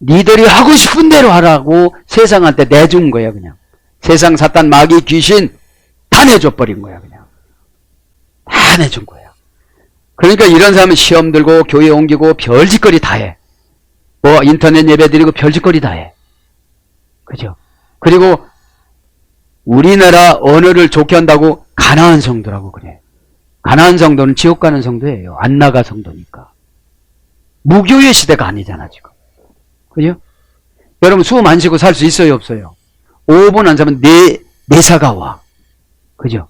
니들이 하고 싶은 대로 하라고 세상한테 내준 거예요. 그냥 세상, 사탄, 마귀, 귀신 다 내줘버린 거야. 그냥 다 내준 거야. 그러니까 이런 사람은 시험 들고 교회 옮기고 별짓거리 다 해. 뭐 인터넷 예배 드리고 별짓거리 다 해. 그죠? 그리고 우리나라 언어를 좋게 한다고 가나안 성도라고 그래. 가나안 성도는 지옥 가는 성도예요. 안 나가 성도니까. 무교의 시대가 아니잖아 지금. 그죠? 여러분 숨 안 쉬고 살 수 있어요 없어요? 5분 안 자면 내사가 와. 그죠?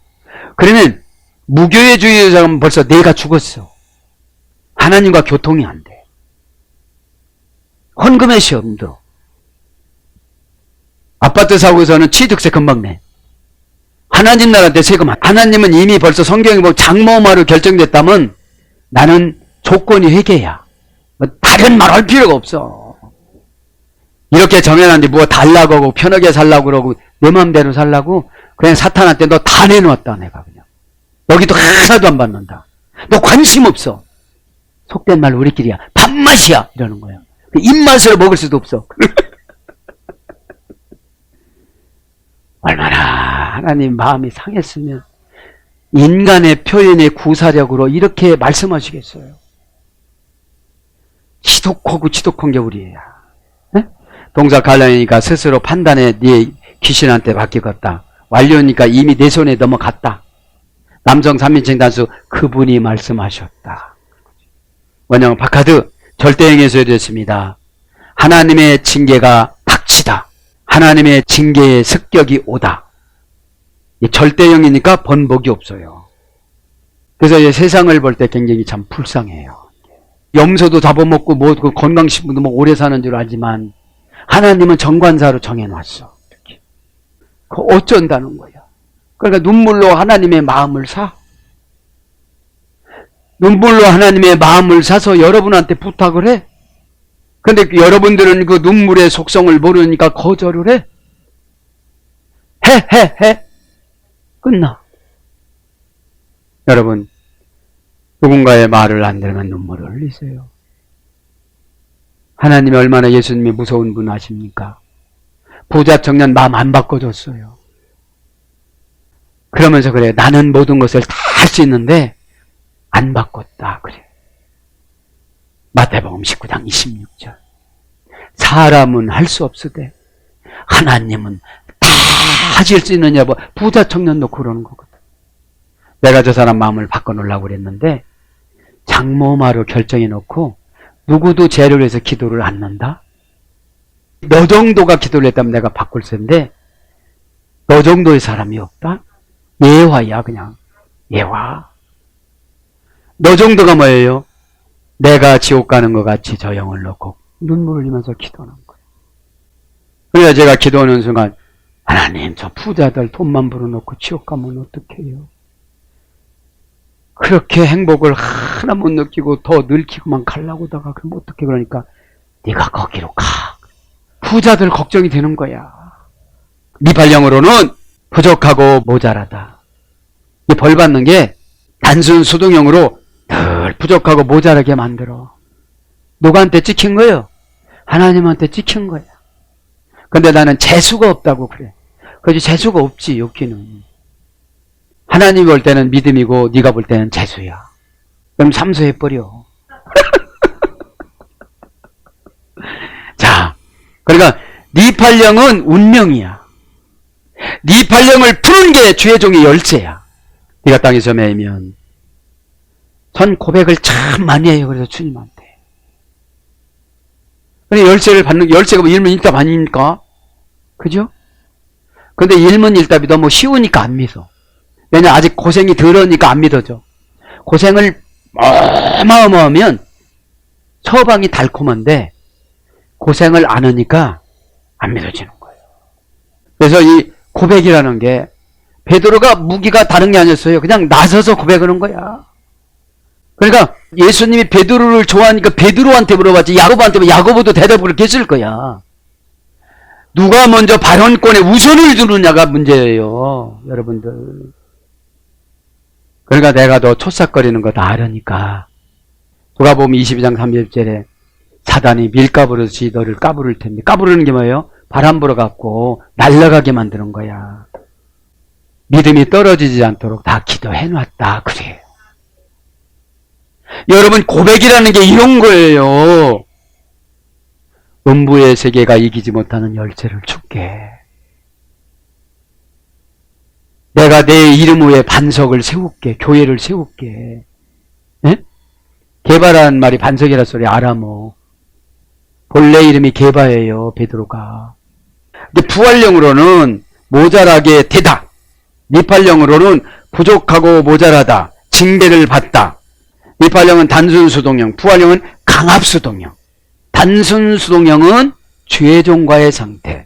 그러면 무교회주의자는 벌써 내가 죽었어. 하나님과 교통이 안 돼. 헌금의 시험도. 아파트 사고에서는 취득세 금방 내. 하나님 나라한테 세금 안. 하나님은 이미 벌써 성경에 보면 장모마로 결정됐다면 나는 조건이 회개야. 뭐 다른 말 할 필요가 없어. 이렇게 정해놨는데 뭐 달라고 하고 편하게 살라고 그러고 내 마음대로 살라고 그냥 사탄한테 너 다 내놓았다 내가 그냥. 여기도 하나도 안 받는다. 너 관심 없어. 속된 말 우리끼리야. 밥맛이야 이러는 거야. 입맛으로 먹을 수도 없어. 얼마나 하나님 마음이 상했으면 인간의 표현의 구사력으로 이렇게 말씀하시겠어요. 지독하고 지독한 게 우리야. 네? 동사 갈라니까 스스로 판단해 네 귀신한테 맡기겠다. 완료니까 이미 내 손에 넘어갔다. 남성 3인칭 단수 그분이 말씀하셨다. 원형 바카드 절대형에서 이랬습니다. 하나님의 징계가 닥치다. 하나님의 징계의 습격이 오다. 절대형이니까 번복이 없어요. 그래서 이 세상을 볼 때 굉장히 참 불쌍해요. 염소도 잡아먹고 뭐 건강식품도 뭐 오래 사는 줄 알지만 하나님은 정관사로 정해놨어. 이렇게. 그 어쩐다는 거야. 그러니까 눈물로 하나님의 마음을 사. 눈물로 하나님의 마음을 사서 여러분한테 부탁을 해. 근데 여러분들은 그 눈물의 속성을 모르니까 거절을 해. 해. 끝나. 여러분, 누군가의 말을 안 들으면 눈물을 흘리세요. 하나님이 얼마나 예수님이 무서운 분 아십니까? 부자 청년 마음 안 바꿔줬어요. 그러면서 그래. 나는 모든 것을 다 할 수 있는데 안 바꿨다. 그래. 마태복음 19장 26절. 사람은 할 수 없으되 하나님은 다 하실 수 있는 여부. 부자 청년 놓고 그러는 거거든. 내가 저 사람 마음을 바꿔놓으려고 그랬는데 장모마로 결정해 놓고 누구도 죄를 위해서 기도를 안 한다? 너 정도가 기도를 했다면 내가 바꿀 텐데 너 정도의 사람이 없다? 예화야 그냥. 예화. 너 정도가 뭐예요? 내가 지옥 가는 것 같이 저 영을 놓고 눈물을 흘리면서 기도하는 거예요. 그래서 제가 기도하는 순간 하나님 저 부자들 돈만 벌어놓고 지옥 가면 어떡해요? 그렇게 행복을 하나 못 느끼고 더 늙히고만 가려고다가 그럼 어떡해? 그러니까 네가 거기로 가. 부자들 걱정이 되는 거야. 미팔령으로는 부족하고 모자라다. 이 벌 받는 게 단순 수동형으로 늘 부족하고 모자라게 만들어. 누구한테 찍힌 거예요? 하나님한테 찍힌 거야. 근데 나는 재수가 없다고 그래. 그렇지 재수가 없지 욕기는. 하나님이 볼 때는 믿음이고 네가 볼 때는 재수야. 그럼 삼수해버려. 자, 그러니까 네 팔령은 운명이야. 네 팔령을 푸는 게 주의 종의 열쇠야. 네가 땅에서 매이면 전 고백을 참 많이 해요. 그래서 주님한테. 근데 열쇠를 받는, 열쇠가 뭐 일문일답 아닙니까? 그죠? 근데 일문일답이 너무 쉬우니까 안 믿어. 왜냐, 아직 고생이 덜으니까 안 믿어져. 고생을 어마어마하면 처방이 달콤한데 고생을 안 하니까 안 믿어지는 거예요. 그래서 이 고백이라는 게 베드로가 무기가 다른 게 아니었어요. 그냥 나서서 고백하는 거야. 그러니까 예수님이 베드로를 좋아하니까 베드로한테 물어봤지 야고보한테 야고보도 대답을 그렇게 했을 거야. 누가 먼저 발언권에 우선을 두느냐가 문제예요. 여러분들. 그러니까 내가 너 초싹거리는 거 다 알으니까 누가복음 22장 30절에 사단이 밀가부르듯이 너를 까부를 텐데, 까부르는 게 뭐예요? 바람 불어갖고 날아가게 만드는 거야. 믿음이 떨어지지 않도록 다 기도해놨다 그래요. 여러분, 고백이라는 게 이런 거예요. 음부의 세계가 이기지 못하는 열쇠를 줄게. 내가 내 이름 위에 반석을 세울게. 교회를 세울게. 예? 게바라는 말이 반석이라 소리 알아 뭐. 본래 이름이 게바예요, 베드로가. 근데 부활령으로는 모자라게 되다. 니팔령으로는 부족하고 모자라다. 징계를 받다. 니팔령은 단순수동형, 부활령은 강압수동형. 단순수동형은 죄종과의 상태.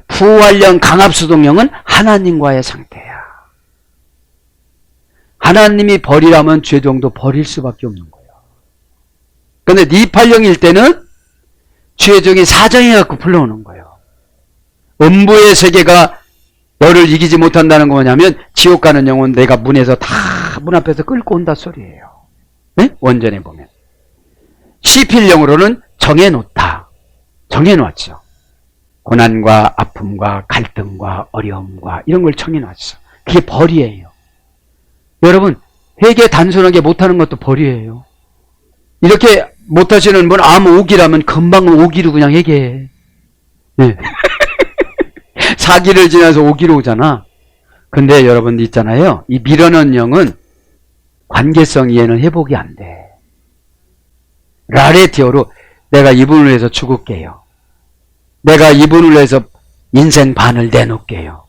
부활령 강압수동형은 하나님과의 상태야. 하나님이 버리라면 죄종도 버릴 수밖에 없는 거예요. 근데 니팔령일 때는 죄종이 사정해갖고 불러오는 거예요. 음부의 세계가 너를 이기지 못한다는 거 뭐냐면 지옥 가는 영혼 내가 문에서 다 문 앞에서 끌고 온다 소리예요. 네? 원전에 보면. 시필령으로는 정해놓다. 정해놓았죠. 고난과 아픔과 갈등과 어려움과 이런 걸 정해놨어. 그게 벌이에요. 여러분, 회개 단순하게 못하는 것도 벌이에요. 이렇게 못하시는 분 아무 오기라면 금방 오기로 그냥 회개해. 네. 사기를 지나서 오기로 오잖아. 근데 여러분 있잖아요. 이 밀어넣은 영은 관계성 이해는 회복이 안 돼. 라레티어로 내가 이분을 위해서 죽을게요. 내가 이분을 위해서 인생 반을 내놓을게요.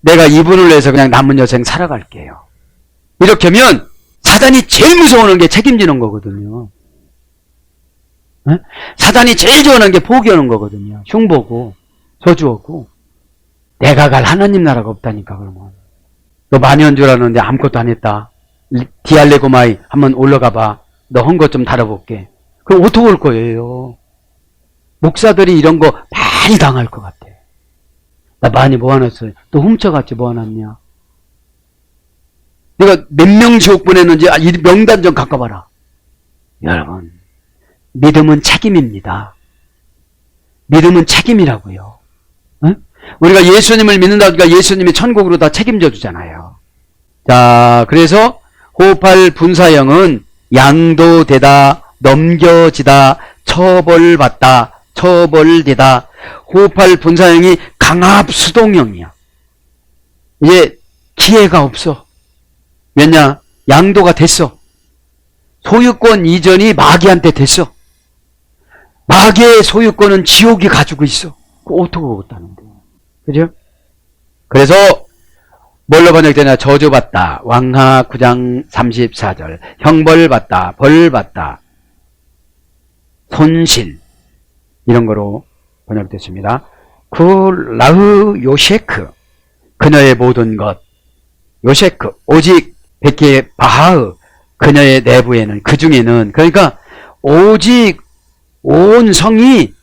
내가 이분을 위해서 그냥 남은 여생 살아갈게요. 이렇게 하면 사단이 제일 무서워하는 게 책임지는 거거든요. 네? 사단이 제일 좋아하는 게 포기하는 거거든요. 흉보고 저주하고. 내가 갈 하나님 나라가 없다니까. 그러면 너 많이 한 줄 알았는데 아무것도 안 했다. 디알레고마이 한번 올라가 봐. 너 한 것 좀 다뤄볼게. 그럼 어떻게 올 거예요? 목사들이 이런 거 많이 당할 것 같아. 나 많이 모아놨어요. 또 훔쳐갔지 모아놨냐. 내가 몇 명 지옥 보냈는지 이 명단 좀 갖고 봐라. 여러분, 믿음은 책임입니다. 믿음은 책임이라고요. 응? 우리가 예수님을 믿는다 보니까 예수님이 천국으로 다 책임져 주잖아요. 자, 그래서 호흡할 분사형은 양도되다, 넘겨지다, 처벌받다, 처벌되다. 호흡할 분사형이 강압수동형이야. 이제 기회가 없어. 왜냐? 양도가 됐어. 소유권 이전이 마귀한테 됐어. 마귀의 소유권은 지옥이 가지고 있어. 어떻게 못하는데? 그죠? 그래서 뭘로 번역되냐? 저주받다. 왕하 9장 34절. 형벌받다. 벌받다. 손실. 이런 거로 번역됐습니다. 라흐 요셰크. 그녀의 모든 것. 요셰크. 오직 백기의 바하흐. 그녀의 내부에는, 그 중에는, 그러니까 오직 온 성이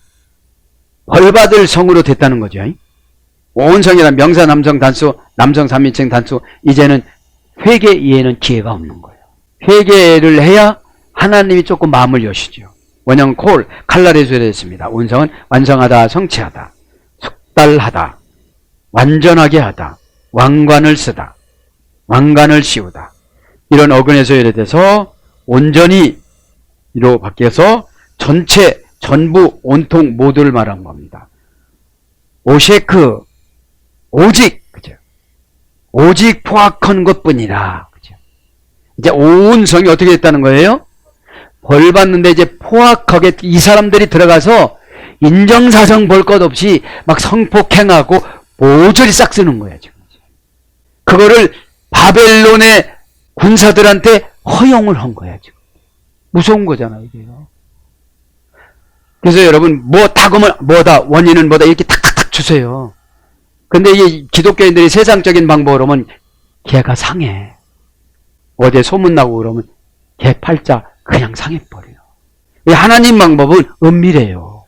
벌받을 성으로 됐다는 거죠. 온 성이란 명사 남성 단수, 남성 3인칭 단수. 이제는 회개 이해는 기회가 없는 거예요. 회개를 해야 하나님이 조금 마음을 여시죠. 원형 칼날에서 됐습니다. 온성은 완성하다, 성취하다, 숙달하다, 완전하게 하다, 왕관을 쓰다, 왕관을 씌우다. 이런 어근에서 예래돼서 온전히 이로 바뀌어서 전체, 전부, 온통, 모두를 말한 겁니다. 오셰크, 오직, 그죠? 오직 포악한 것 뿐이라. 그죠? 이제 온 성이 어떻게 됐다는 거예요? 벌 받는데 이제 포악하게 이 사람들이 들어가서 인정사정 볼 것 없이 막 성폭행하고 모조리 싹 쓰는 거야, 지금. 그거를 바벨론의 군사들한테 허용을 한 거야, 지금. 무서운 거잖아, 이게요. 그래서 여러분, 뭐 다그면 뭐다, 원인은 뭐다, 이렇게 탁탁탁 주세요. 근데 이 기독교인들이 세상적인 방법으로 하면 걔가 상해. 어제 소문나고 그러면 걔 팔자 그냥 상해버려요. 하나님 방법은 은밀해요.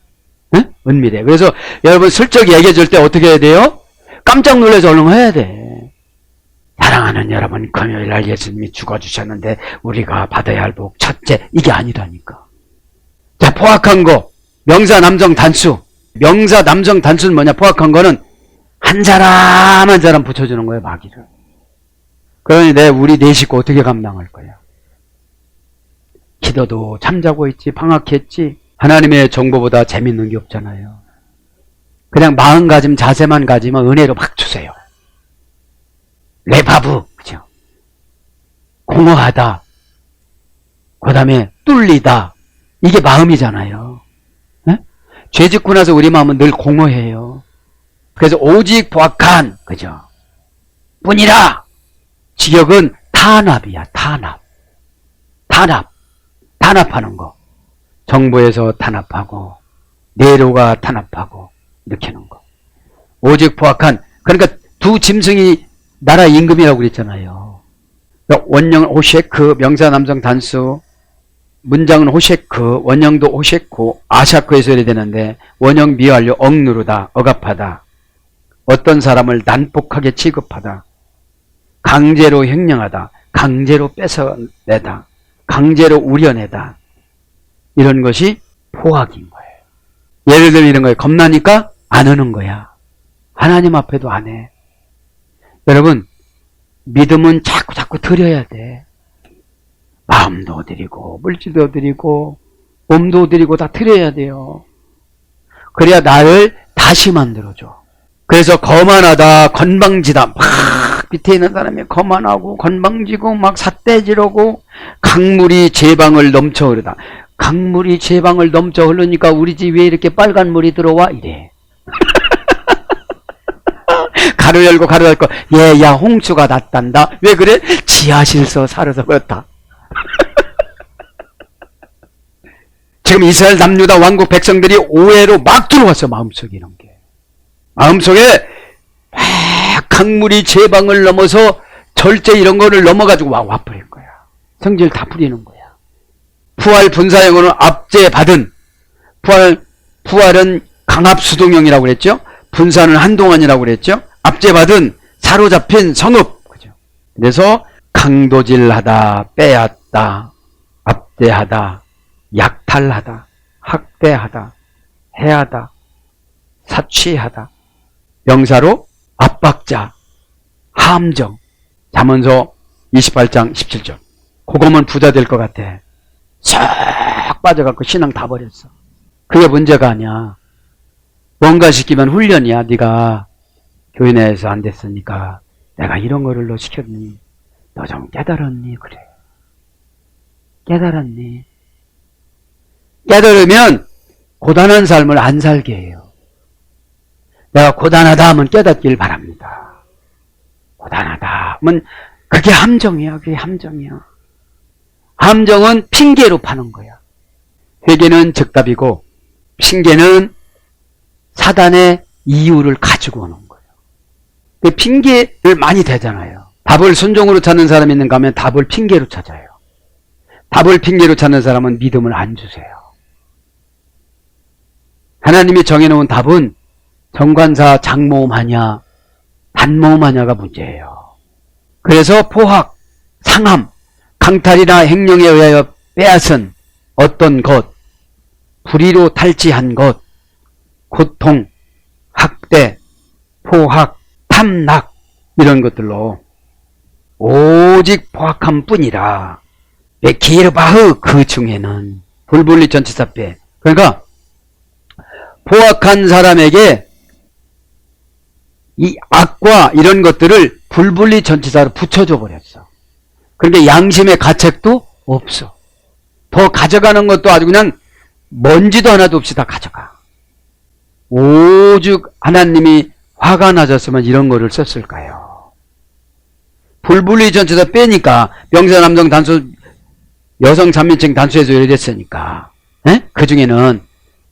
응? 은밀해. 그래서 여러분 슬쩍 얘기해 줄 때 어떻게 해야 돼요? 깜짝 놀라서 얼른 해야 돼. 사랑하는 여러분, 금요일날 예수님이 죽어주셨는데 우리가 받아야 할 복 첫째, 이게 아니라니까. 자, 포악한 거 명사 남성 단수. 명사 남성 단수는 뭐냐? 포악한 거는 한 사람 한 사람 붙여주는 거예요, 마귀를. 그러니 우리 네 식구 어떻게 감당할 거야? 기도도 잠자고 있지, 방학했지. 하나님의 정보보다 재밌는 게 없잖아요. 그냥 마음가짐, 자세만 가지면 은혜로 막 주세요. 레바브, 그죠? 공허하다. 그 다음에 뚫리다. 이게 마음이잖아요. 네? 죄 짓고 나서 우리 마음은 늘 공허해요. 그래서 오직 보악한, 그죠? 뿐이라. 지역은 탄압이야, 탄압. 탄압하는 거. 정부에서 탄압하고, 내로가 탄압하고, 이렇게 하는 거. 오직 보악한, 그러니까 두 짐승이 나라 임금이라고 그랬잖아요. 그러니까 원형은 호셰크, 명사 남성 단수, 문장은 호셰크, 원형도 호셰코, 아샤크에서 해야 되는데, 원형 미완료, 억누르다, 억압하다. 어떤 사람을 난폭하게 취급하다. 강제로 횡령하다. 강제로 뺏어내다. 강제로 우려내다. 이런 것이 포악인 거예요. 예를 들면 이런 거예요. 겁나니까 안 하는 거야. 하나님 앞에도 안 해. 여러분, 믿음은 자꾸 드려야 돼. 마음도 드리고 물질도 드리고 몸도 드리고 다 드려야 돼요. 그래야 나를 다시 만들어줘. 그래서 거만하다, 건방지다. 막 밑에 있는 사람이 거만하고 건방지고 막 삿대지르고 강물이 제 방을 넘쳐 흐르다. 강물이 제 방을 넘쳐 흐르니까 우리 집 왜 이렇게 빨간 물이 들어와? 이래. 가로 열고 가로 닫고 얘야 홍수가 났단다. 왜 그래? 지하실서 살아서 그렇다. 지금 이스라엘 남유다 왕국 백성들이 오해로 막 들어왔어. 마음속에 이런 게. 마음속에 막 강물이 제 방을 넘어서 절제 이런 거를 넘어가지고 와버린 거야. 성질 다 부리는 거야. 부활 분사형으로는 압제받은, 부활은 강압수동형이라고 그랬죠. 분사는 한동안이라고 그랬죠. 압제받은, 사로잡힌 성읍. 그죠. 그래서 강도질하다, 빼앗다, 압제하다, 약탈하다, 학대하다, 해하다, 사취하다. 명사로 압박자, 함정. 잠언서 28장 17절. 그거면 부자 될 것 같아. 싹 빠져갖고 신앙 다 버렸어. 그게 문제가 아니야. 뭔가 시키면 훈련이야. 네가 교회 내에서 안 됐으니까 내가 이런 거를 너 시켰니? 너 좀 깨달았니? 그래. 깨달았니? 깨달으면 고단한 삶을 안 살게 해요. 내가 고단하다 하면 깨닫길 바랍니다. 고단하다 하면 그게 함정이야. 그게 함정이야. 함정은 핑계로 파는 거야. 회개는 즉답이고 핑계는 사단의 이유를 가지고 오는 거예요. 그 핑계를 많이 대잖아요. 답을 순종으로 찾는 사람이 있는가 하면 답을 핑계로 찾아요. 답을 핑계로 찾는 사람은 믿음을 안 주세요. 하나님이 정해놓은 답은 정관사 장모음 하냐 단모음 하냐가 문제예요. 그래서 포학, 상함, 강탈이나 횡령에 의하여 빼앗은 어떤 것, 불의로 탈취한 것, 고통, 학대, 포학, 탐락 이런 것들로 오직 포악함 뿐이라. 기르바흐 그 중에는 불분리 전치사 빼. 그러니까 포악한 사람에게 이 악과 이런 것들을 불분리 전치사로 붙여줘 버렸어. 그러니까 양심의 가책도 없어. 더 가져가는 것도 아주 그냥 먼지도 하나도 없이 다 가져가. 오죽 하나님이 화가 나셨으면 이런 거를 썼을까요? 불분리 전치사 빼니까 명사 남성 단수 여성 잔민증 단수에서 요리됐으니까 그 중에는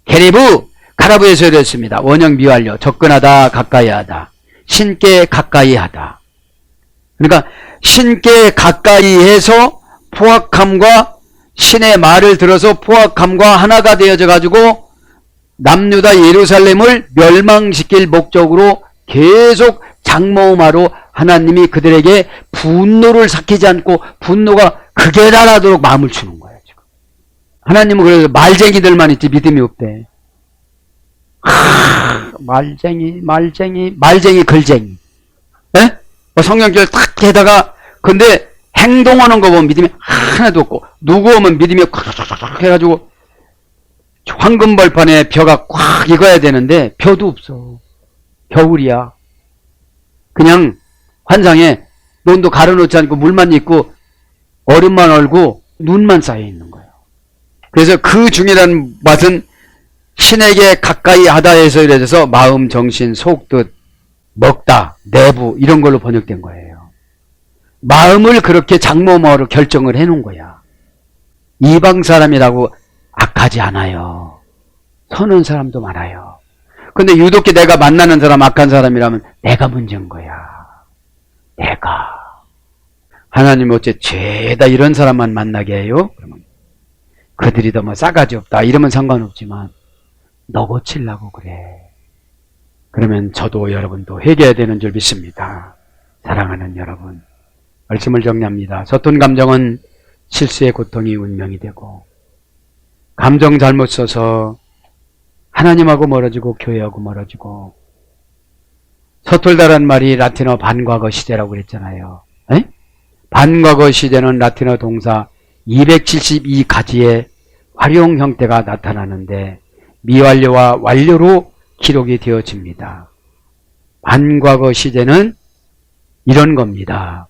게리브 가라브에서 요리됐습니다. 원형 미완료 접근하다 가까이하다 신께 가까이하다. 그러니까 신께 가까이해서 포악함과 신의 말을 들어서 포악함과 하나가 되어져 가지고 남유다 예루살렘을 멸망시킬 목적으로 계속 장모음하로 하나님이 그들에게 분노를 삭히지 않고 분노가 극에 달하도록 마음을 주는 거예요. 지금. 하나님은 그래서 말쟁이들만 있지 믿음이 없대. 말쟁이, 글쟁이. 성경절 탁 해다가 근데 행동하는 거 보면 믿음이 하나도 없고, 누구 오면 믿음이 콱 해가지고 황금 벌판에 벼가 꽉 익어야 되는데 벼도 없어. 겨울이야. 그냥 환상에 논도 가려놓지 않고 물만 있고 얼음만 얼고 눈만 쌓여 있는 거예요. 그래서 그 중이라는 맛은 신에게 가까이 하다 해서 이래져서 마음, 정신, 속, 뜻, 먹다, 내부 이런 걸로 번역된 거예요. 마음을 그렇게 장모마로 결정을 해놓은 거야. 이방 사람이라고 악하지 않아요. 선한 사람도 많아요. 근데 유독히 내가 만나는 사람 악한 사람이라면 내가 문제인 거야. 내가. 하나님 어째 죄다 이런 사람만 만나게 해요? 그러면 그들이 더 뭐 싸가지 없다 이러면 상관없지만 너 고치려고 그래. 그러면 저도 여러분도 회개해야 되는 줄 믿습니다. 사랑하는 여러분, 말씀을 정리합니다. 서툰 감정은 실수의 고통이 운명이 되고, 감정 잘못 써서 하나님하고 멀어지고 교회하고 멀어지고, 서툴다란 말이 라틴어 반과거 시대라고 그랬잖아요. 에? 반과거 시대는 라틴어 동사 272가지의 활용 형태가 나타나는데 미완료와 완료로 기록이 되어집니다. 반과거 시대는 이런 겁니다.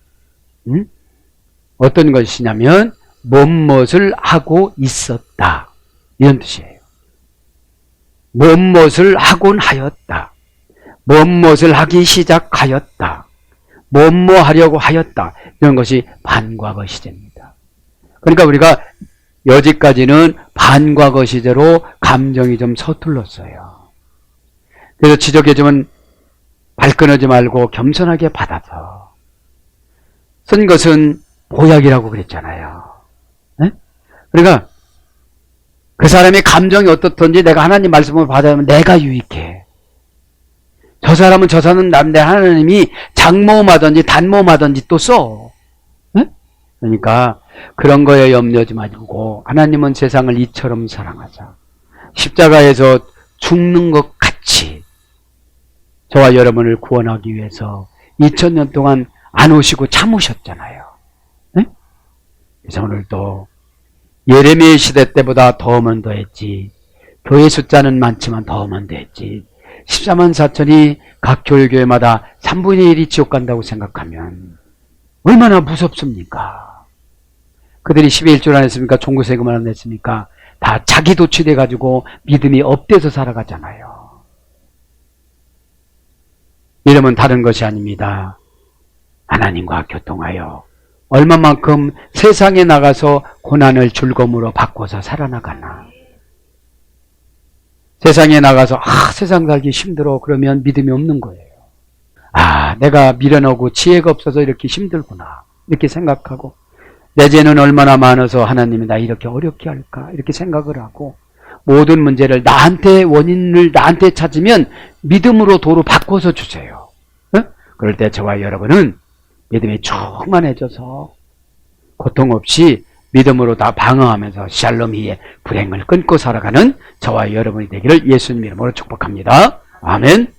어떤 것이냐면 무엇을 하고 있었다 이런 뜻이에요. 무엇을 하곤 하였다. 무엇을 하기 시작하였다. 뭐 하려고 하였다. 이런 것이 반과거 시제입니다. 그러니까 우리가 여지까지는 반과거 시제로 감정이 좀 서툴렀어요. 그래서 지적해주면 발끈하지 말고 겸손하게 받아서 쓴 것은 보약이라고 그랬잖아요. 네? 그러니까 그 사람의 감정이 어떻든지 내가 하나님 말씀을 받아면 내가 유익해. 저 사람은 저 사람은 남대 하나님이 장모음하든지 단모음하든지 또 써. 네? 그러니까 그런 거에 염려하지 말고 하나님은 세상을 이처럼 사랑하사 십자가에서 죽는 것 같이 저와 여러분을 구원하기 위해서 2000년 동안 안 오시고 참으셨잖아요. 네? 그래서 오늘도 예레미야 시대 때보다 더 오면 더했지, 교회 숫자는 많지만 더 오면 더했지, 14만 4천이 각 교회마다 3분의 1이 지옥 간다고 생각하면 얼마나 무섭습니까? 그들이 12일 줄 안 했습니까? 종부세금을 안 냈습니까? 다 자기 도취돼 가지고 믿음이 업돼서 살아가잖아요. 이러면 다른 것이 아닙니다. 하나님과 교통하여 얼마만큼 세상에 나가서 고난을 즐거움으로 바꿔서 살아나가나. 세상에 나가서 세상 살기 힘들어 그러면 믿음이 없는 거예요. 내가 미련하고 지혜가 없어서 이렇게 힘들구나 이렇게 생각하고, 내 죄는 얼마나 많아서 하나님이 나 이렇게 어렵게 할까 이렇게 생각을 하고, 모든 문제를 원인을 나한테 찾으면 믿음으로 도로 바꿔서 주세요. 그럴 때 저와 여러분은 믿음이 충만해져서 고통 없이 믿음으로 다 방어하면서 샬롬 위에 불행을 끊고 살아가는 저와 여러분이 되기를 예수님 이름으로 축복합니다. 아멘.